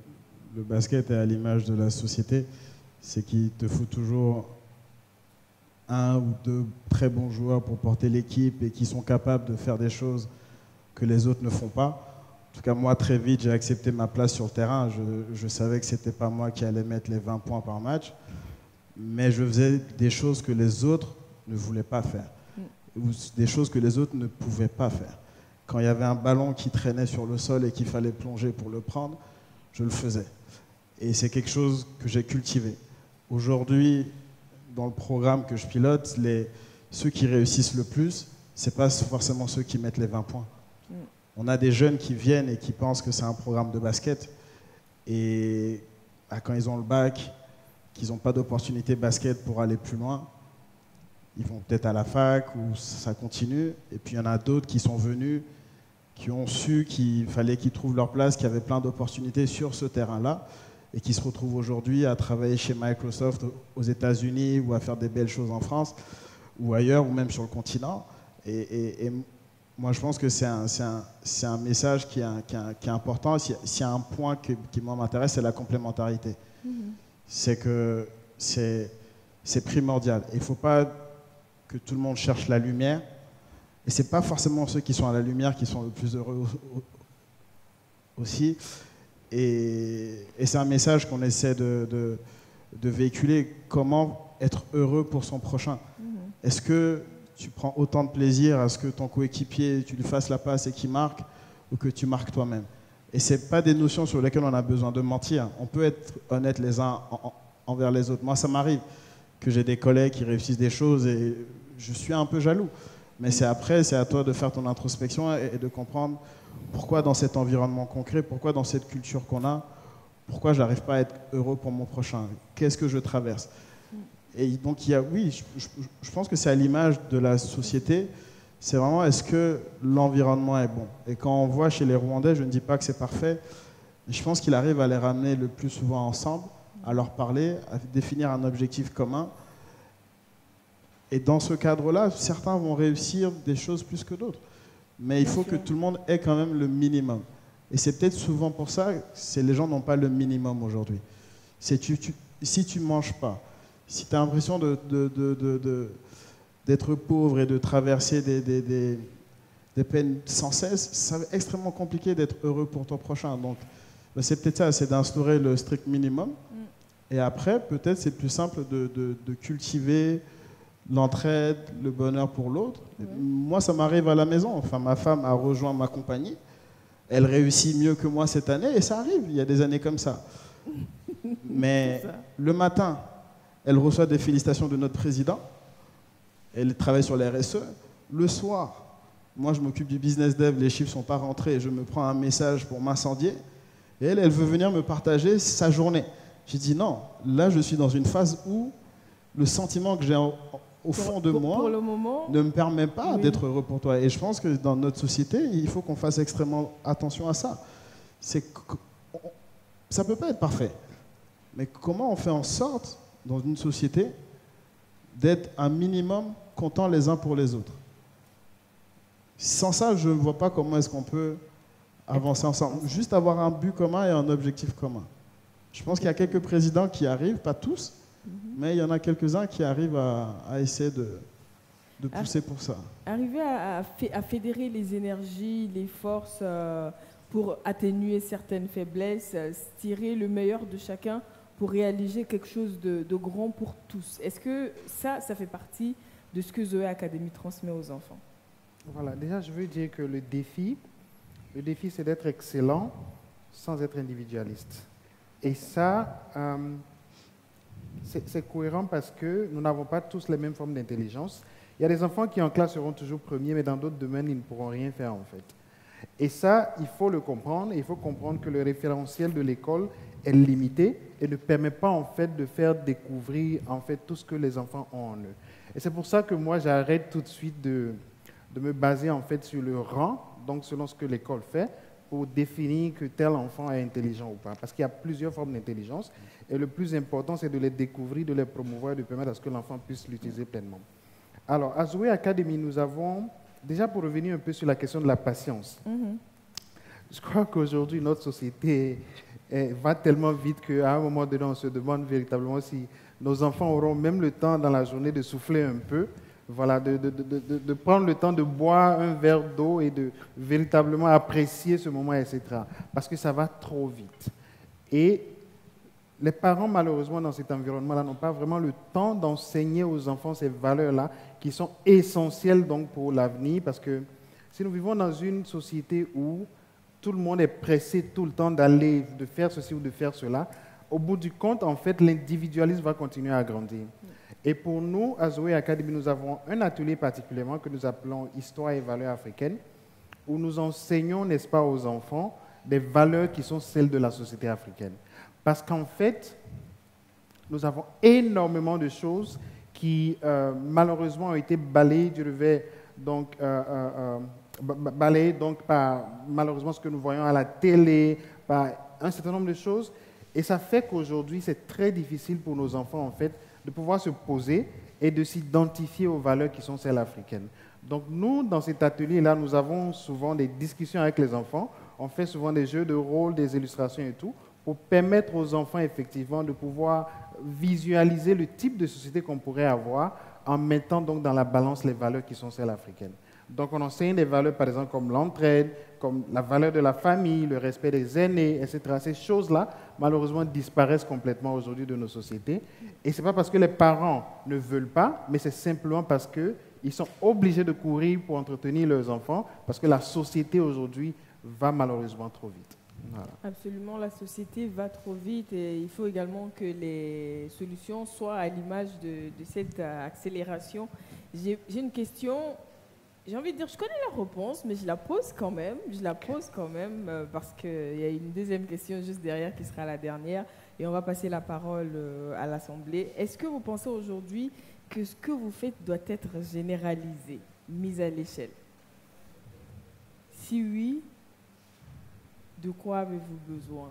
basket est à l'image de la société, c'est qu'il te faut toujours un ou deux très bons joueurs pour porter l'équipe et qui sont capables de faire des choses que les autres ne font pas. En tout cas, moi, très vite, j'ai accepté ma place sur le terrain. Je savais que ce n'était pas moi qui allais mettre les 20 points par match, mais je faisais des choses que les autres ne voulaient pas faire, ou des choses que les autres ne pouvaient pas faire. Quand il y avait un ballon qui traînait sur le sol et qu'il fallait plonger pour le prendre, je le faisais. Et c'est quelque chose que j'ai cultivé. Aujourd'hui, dans le programme que je pilote, ceux qui réussissent le plus, ce n'est pas forcément ceux qui mettent les 20 points. On a des jeunes qui viennent et qui pensent que c'est un programme de basket. Et quand ils ont le bac, qu'ils n'ont pas d'opportunité basket pour aller plus loin, ils vont peut-être à la fac ou ça continue. Et puis il y en a d'autres qui sont venus, qui ont su qu'il fallait qu'ils trouvent leur place, qu'il y avait plein d'opportunités sur ce terrain-là et qui se retrouvent aujourd'hui à travailler chez Microsoft aux États-Unis ou à faire des belles choses en France ou ailleurs ou même sur le continent. Et moi, je pense que c'est un message qui est important. S'il y a un point qui m'intéresse, c'est la complémentarité. C'est que c'est primordial. Il ne faut pas que tout le monde cherche la lumière. Et ce n'est pas forcément ceux qui sont à la lumière qui sont le plus heureux aussi. Et c'est un message qu'on essaie de véhiculer. Comment être heureux pour son prochain? Est-ce que tu prends autant de plaisir à ce que ton coéquipier, tu lui fasses la passe et qu'il marque, ou que tu marques toi-même? Et ce n'est pas des notions sur lesquelles on a besoin de mentir. On peut être honnête les uns envers les autres. Moi, ça m'arrive que j'ai des collègues qui réussissent des choses et je suis un peu jaloux. Mais c'est à toi de faire ton introspection et de comprendre pourquoi dans cet environnement concret, pourquoi dans cette culture qu'on a, pourquoi je n'arrive pas à être heureux pour mon prochain. Qu'est-ce que je traverse? Et donc, je pense que c'est à l'image de la société. C'est vraiment, est-ce que l'environnement est bon? Et quand on voit chez les Rwandais, je ne dis pas que c'est parfait, mais je pense qu'il arrive à les ramener le plus souvent ensemble, à leur parler, à définir un objectif commun. Et dans ce cadre-là, certains vont réussir des choses plus que d'autres. Mais il faut que tout le monde ait quand même le minimum. Et c'est peut-être souvent pour ça que les gens n'ont pas le minimum aujourd'hui. Si tu ne manges pas, si tu as l'impression d'être pauvre et de traverser des peines sans cesse, ça va être extrêmement compliqué d'être heureux pour ton prochain. Donc, c'est peut-être ça, c'est d'instaurer le strict minimum. Et après, peut-être c'est plus simple de cultiver l'entraide, le bonheur pour l'autre. Moi, ça m'arrive à la maison. Enfin, ma femme a rejoint ma compagnie. Elle réussit mieux que moi cette année et ça arrive. Il y a des années comme ça. Mais le matin, elle reçoit des félicitations de notre président. Elle travaille sur les RSE. Le soir, moi, je m'occupe du business dev. Les chiffres ne sont pas rentrés. Je me prends un message pour m'incendier. Et elle veut venir me partager sa journée. J'ai dit non. Là, je suis dans une phase où le sentiment que j'ai au fond de moi ne me permet pas d'être heureux pour toi. Et je pense que dans notre société, il faut qu'on fasse extrêmement attention à ça. Ça ne peut pas être parfait. Mais comment on fait en sorte, dans une société, d'être un minimum contents les uns pour les autres? Sans ça, je ne vois pas comment est-ce qu'on peut avancer ensemble. Juste avoir un but commun et un objectif commun. Je pense qu'il y a quelques présidents qui arrivent, pas tous, mais il y en a quelques-uns qui arrivent à essayer de pousser pour ça. Arriver à fédérer les énergies, les forces pour atténuer certaines faiblesses, tirer le meilleur de chacun pour réaliser quelque chose de grand pour tous. Est-ce que ça fait partie de ce que Zoé Academy transmet aux enfants? Voilà, déjà je veux dire que le défi c'est d'être excellent sans être individualiste. Et ça, c'est cohérent parce que nous n'avons pas tous les mêmes formes d'intelligence. Il y a des enfants qui en classe seront toujours premiers, mais dans d'autres domaines, ils ne pourront rien faire en fait. Et ça, il faut le comprendre. Il faut comprendre que le référentiel de l'école est limitée et ne permet pas en fait de faire découvrir en fait tout ce que les enfants ont en eux. Et c'est pour ça que moi j'arrête tout de suite de me baser en fait sur le rang, donc selon ce que l'école fait, pour définir que tel enfant est intelligent ou pas. Parce qu'il y a plusieurs formes d'intelligence et le plus important c'est de les découvrir, de les promouvoir et de permettre à ce que l'enfant puisse l'utiliser pleinement. Alors à Zoé Academy, nous avons, déjà pour revenir un peu sur la question de la patience, je crois qu'aujourd'hui notre société va tellement vite qu'à un moment donné, on se demande véritablement si nos enfants auront même le temps dans la journée de souffler un peu, voilà, de prendre le temps de boire un verre d'eau et de véritablement apprécier ce moment, etc. Parce que ça va trop vite. Et les parents, malheureusement, dans cet environnement-là, n'ont pas vraiment le temps d'enseigner aux enfants ces valeurs-là qui sont essentielles donc, pour l'avenir. Parce que si nous vivons dans une société où tout le monde est pressé tout le temps d'aller, de faire ceci ou de faire cela, au bout du compte, en fait, l'individualisme va continuer à grandir. Et pour nous, à Zoé Academy, nous avons un atelier particulièrement que nous appelons Histoire et valeurs africaines, où nous enseignons, n'est-ce pas, aux enfants des valeurs qui sont celles de la société africaine. Parce qu'en fait, nous avons énormément de choses qui, malheureusement, ont été balayées du revers, donc, balayées donc, par, malheureusement, ce que nous voyons à la télé, par un certain nombre de choses. Et ça fait qu'aujourd'hui, c'est très difficile pour nos enfants, en fait, de pouvoir se poser et de s'identifier aux valeurs qui sont celles africaines. Donc nous, dans cet atelier-là, nous avons souvent des discussions avec les enfants. On fait souvent des jeux de rôle, des illustrations et tout, pour permettre aux enfants, effectivement, de pouvoir visualiser le type de société qu'on pourrait avoir en mettant donc dans la balance les valeurs qui sont celles africaines. Donc on enseigne des valeurs, par exemple, comme l'entraide, comme la valeur de la famille, le respect des aînés, etc. Ces choses-là, malheureusement, disparaissent complètement aujourd'hui de nos sociétés. Et ce n'est pas parce que les parents ne veulent pas, mais c'est simplement parce qu'ils sont obligés de courir pour entretenir leurs enfants, parce que la société aujourd'hui va malheureusement trop vite. Voilà. Absolument, la société va trop vite et il faut également que les solutions soient à l'image de cette accélération. J'ai une question. J'ai envie de dire, je connais la réponse, mais je la pose quand même. Parce qu'il y a une deuxième question juste derrière qui sera la dernière. Et on va passer la parole à l'Assemblée. Est-ce que vous pensez aujourd'hui que ce que vous faites doit être généralisé, mis à l'échelle? Si oui, de quoi avez-vous besoin?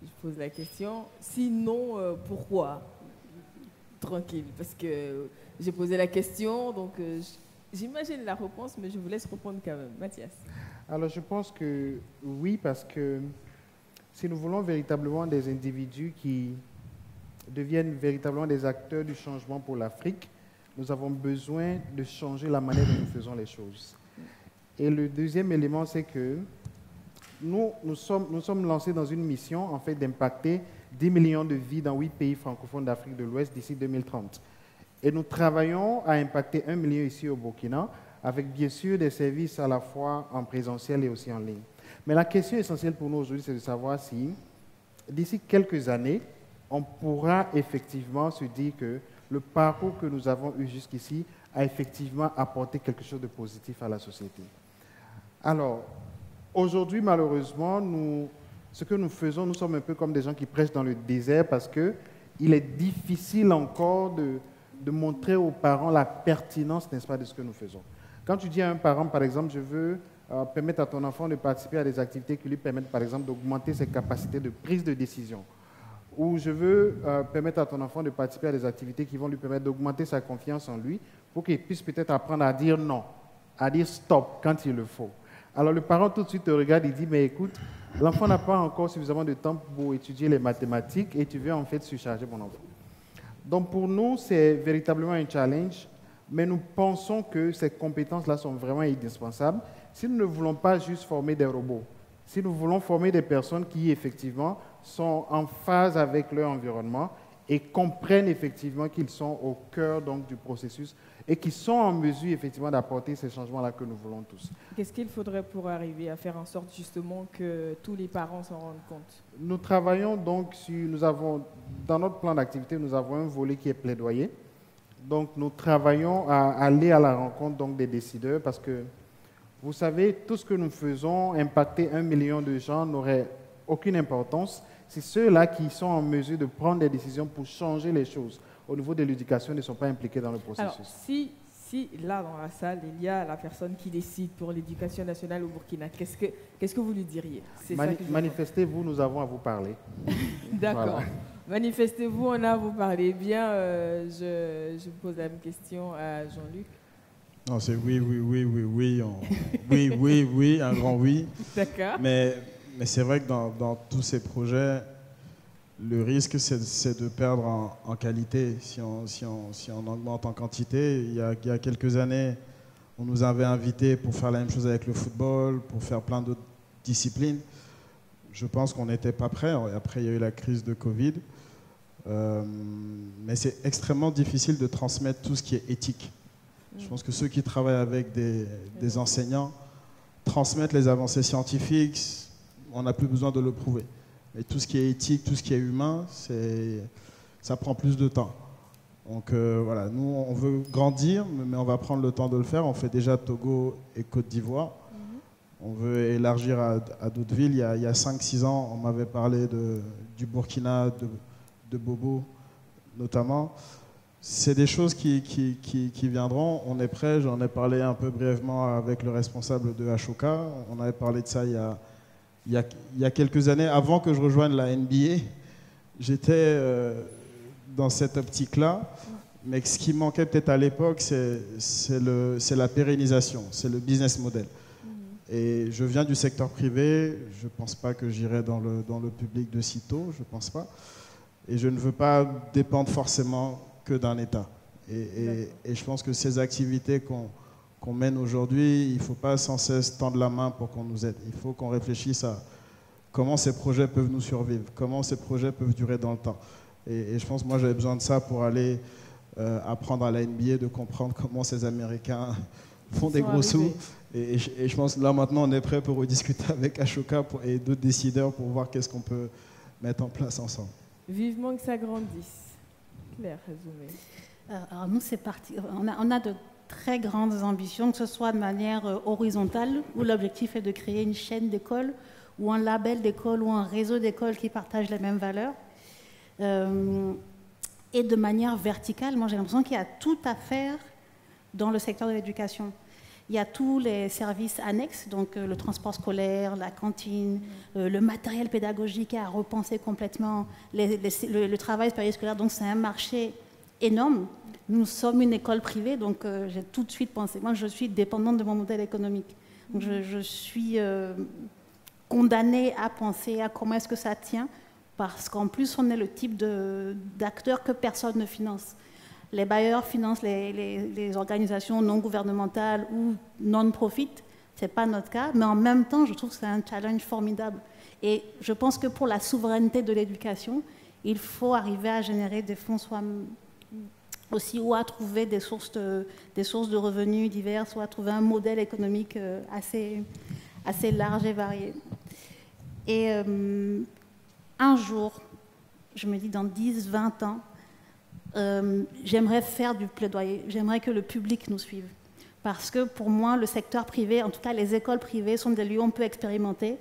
Je pose la question. Sinon, pourquoi? Tranquille, parce que j'ai posé la question, donc j'imagine la réponse, mais je vous laisse répondre quand même. Mathias. Alors, je pense que oui, parce que si nous voulons véritablement des individus qui deviennent véritablement des acteurs du changement pour l'Afrique, nous avons besoin de changer la manière dont nous faisons les choses. Et le deuxième élément, c'est que nous sommes lancés dans une mission, en fait, d'impacter 10 millions de vies dans 8 pays francophones d'Afrique de l'Ouest d'ici 2030. Et nous travaillons à impacter 1 million ici au Burkina, avec bien sûr des services à la fois en présentiel et aussi en ligne. Mais la question essentielle pour nous aujourd'hui, c'est de savoir si, d'ici quelques années, on pourra effectivement se dire que le parcours que nous avons eu jusqu'ici a effectivement apporté quelque chose de positif à la société. Alors, aujourd'hui, malheureusement, ce que nous faisons, nous sommes un peu comme des gens qui prêchent dans le désert parce qu'il est difficile encore de montrer aux parents la pertinence, n'est-ce pas, de ce que nous faisons. Quand tu dis à un parent, par exemple, je veux permettre à ton enfant de participer à des activités qui lui permettent, par exemple, d'augmenter ses capacités de prise de décision, ou je veux permettre à ton enfant de participer à des activités qui vont lui permettre d'augmenter sa confiance en lui pour qu'il puisse peut-être apprendre à dire non, à dire stop quand il le faut. Alors le parent tout de suite te regarde et dit, mais écoute, l'enfant n'a pas encore suffisamment de temps pour étudier les mathématiques et tu veux en fait surcharger mon enfant. Donc pour nous, c'est véritablement un challenge, mais nous pensons que ces compétences-là sont vraiment indispensables si nous ne voulons pas juste former des robots, si nous voulons former des personnes qui effectivement sont en phase avec leur environnement et comprennent effectivement qu'ils sont au cœur donc, du processus et qui sont en mesure effectivement d'apporter ces changements-là que nous voulons tous. Qu'est-ce qu'il faudrait pour arriver à faire en sorte justement que tous les parents s'en rendent compte? Nous travaillons donc dans notre plan d'activité, nous avons un volet qui est plaidoyer. Donc nous travaillons à aller à la rencontre donc, des décideurs parce que vous savez, tout ce que nous faisons, impacter 1 million de gens n'aurait aucune importance, c'est ceux-là qui sont en mesure de prendre des décisions pour changer les choses. Au niveau de l'éducation, ne sont pas impliqués dans le processus. Alors, si là, dans la salle, il y a la personne qui décide pour l'éducation nationale au Burkina, qu'est-ce que vous lui diriez? Manifestez-vous, nous avons à vous parler. D'accord. Voilà. Manifestez-vous, on a à vous parler. Bien, je pose la même question à Jean-Luc. Non, c'est oui, un grand oui. D'accord. Mais c'est vrai que dans tous ces projets, le risque, c'est de perdre en qualité si on augmente en quantité. Il y a quelques années, on nous avait invités pour faire la même chose avec le football, pour faire plein d'autres disciplines. Je pense qu'on n'était pas prêts. Après, il y a eu la crise de Covid. Mais c'est extrêmement difficile de transmettre tout ce qui est éthique. Je pense que ceux qui travaillent avec des enseignants transmettent les avancées scientifiques. On n'a plus besoin de le prouver. Mais tout ce qui est éthique, tout ce qui est humain, ça prend plus de temps. Donc voilà, nous, on veut grandir, mais on va prendre le temps de le faire. On fait déjà Togo et Côte d'Ivoire. On veut élargir à d'autres villes. Il y a 5-6 ans, on m'avait parlé du Burkina, de Bobo notamment. C'est des choses qui viendront. On est prêt. J'en ai parlé un peu brièvement avec le responsable de Ashoka. On avait parlé de ça il y a quelques années. Avant que je rejoigne la NBA, j'étais dans cette optique-là. Mais ce qui manquait peut-être à l'époque, c'est la pérennisation, c'est le business model. Et je viens du secteur privé. Je ne pense pas que j'irai dans le public de sitôt. Je ne pense pas. Et je ne veux pas dépendre forcément que d'un État. Et je pense que ces activités qu'on mène aujourd'hui, il ne faut pas sans cesse tendre la main pour qu'on nous aide. Il faut qu'on réfléchisse à comment ces projets peuvent nous survivre, comment ces projets peuvent durer dans le temps. Et je pense que moi, j'avais besoin de ça pour aller apprendre à la NBA, de comprendre comment ces Américains font des gros sous. Et je pense que là, maintenant, on est prêt pour rediscuter avec Ashoka et d'autres décideurs pour voir qu'est-ce qu'on peut mettre en place ensemble. Vivement que ça grandisse. Claire, résumé. Alors nous, c'est parti. On a de très grandes ambitions, que ce soit de manière horizontale, où l'objectif est de créer une chaîne d'écoles, ou un label d'écoles, ou un réseau d'écoles qui partagent les mêmes valeurs. Et de manière verticale, moi j'ai l'impression qu'il y a tout à faire dans le secteur de l'éducation. Il y a tous les services annexes, donc le transport scolaire, la cantine, le matériel pédagogique à repenser complètement, le travail périscolaire. Donc c'est un marché énorme. Nous sommes une école privée, donc j'ai tout de suite pensé. Moi, je suis dépendante de mon modèle économique. Donc je suis condamnée à penser à comment est-ce que ça tient, parce qu'en plus, on est le type d'acteurs que personne ne finance. Les bailleurs financent les organisations non gouvernementales ou non-profit. Ce n'est pas notre cas, mais en même temps, je trouve que c'est un challenge formidable. Et je pense que pour la souveraineté de l'éducation, il faut arriver à générer des fonds aussi, ou à trouver des sources de revenus diverses, ou à trouver un modèle économique assez large et varié. Et un jour, je me dis dans 10, 20 ans, j'aimerais faire du plaidoyer, j'aimerais que le public nous suive. Parce que pour moi, le secteur privé, en tout cas les écoles privées, sont des lieux où on peut expérimenter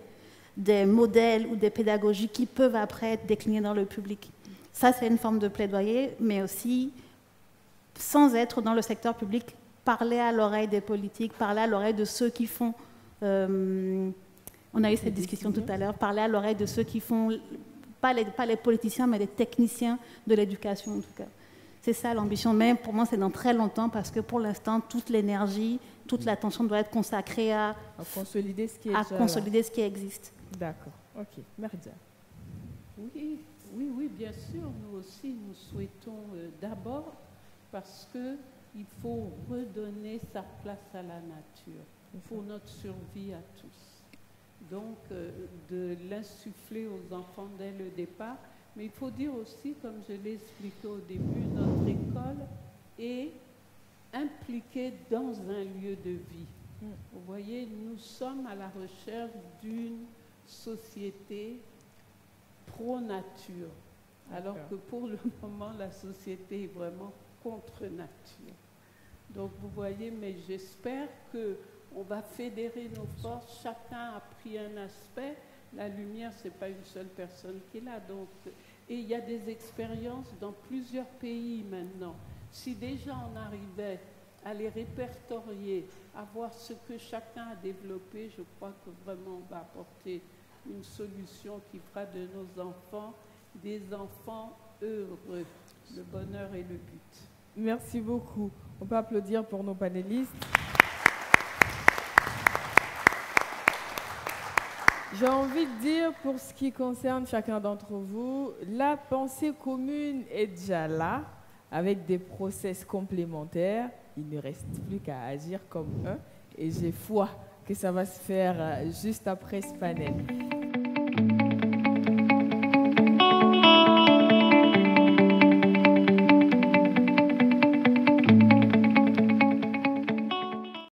des modèles ou des pédagogies qui peuvent après être déclinées dans le public. Ça, c'est une forme de plaidoyer, mais aussi, sans être dans le secteur public, parler à l'oreille des politiques, parler à l'oreille de ceux qui font... on a eu cette discussion tout à l'heure, parler à l'oreille de ceux qui font... Pas les politiciens, mais les techniciens de l'éducation, en tout cas. C'est ça l'ambition. Mais pour moi, c'est dans très longtemps, parce que pour l'instant, toute l'énergie, toute l'attention doit être consacrée à consolider ce qui existe. D'accord. OK. Merdia. Oui, bien sûr. Nous aussi, nous souhaitons d'abord, parce qu'il faut redonner sa place à la nature pour notre survie à tous. Donc, de l'insuffler aux enfants dès le départ. Mais il faut dire aussi, comme je l'ai expliqué au début, notre école est impliquée dans un lieu de vie. Vous voyez, nous sommes à la recherche d'une société pro-nature, alors que pour le moment, la société est vraiment contre nature. Donc, vous voyez, mais j'espère qu'on va fédérer nos forces, chacun a pris un aspect, La lumière, ce n'est pas une seule personne qui est là. Donc, et il y a des expériences dans plusieurs pays maintenant. Si déjà on arrivait à les répertorier, à voir ce que chacun a développé, je crois que vraiment on va apporter une solution qui fera de nos enfants des enfants heureux. Le bonheur est le but. Merci beaucoup. On peut applaudir pour nos panélistes. J'ai envie de dire, pour ce qui concerne chacun d'entre vous, la pensée commune est déjà là, avec des process complémentaires. Il ne reste plus qu'à agir comme un, et j'ai foi que ça va se faire juste après ce panel.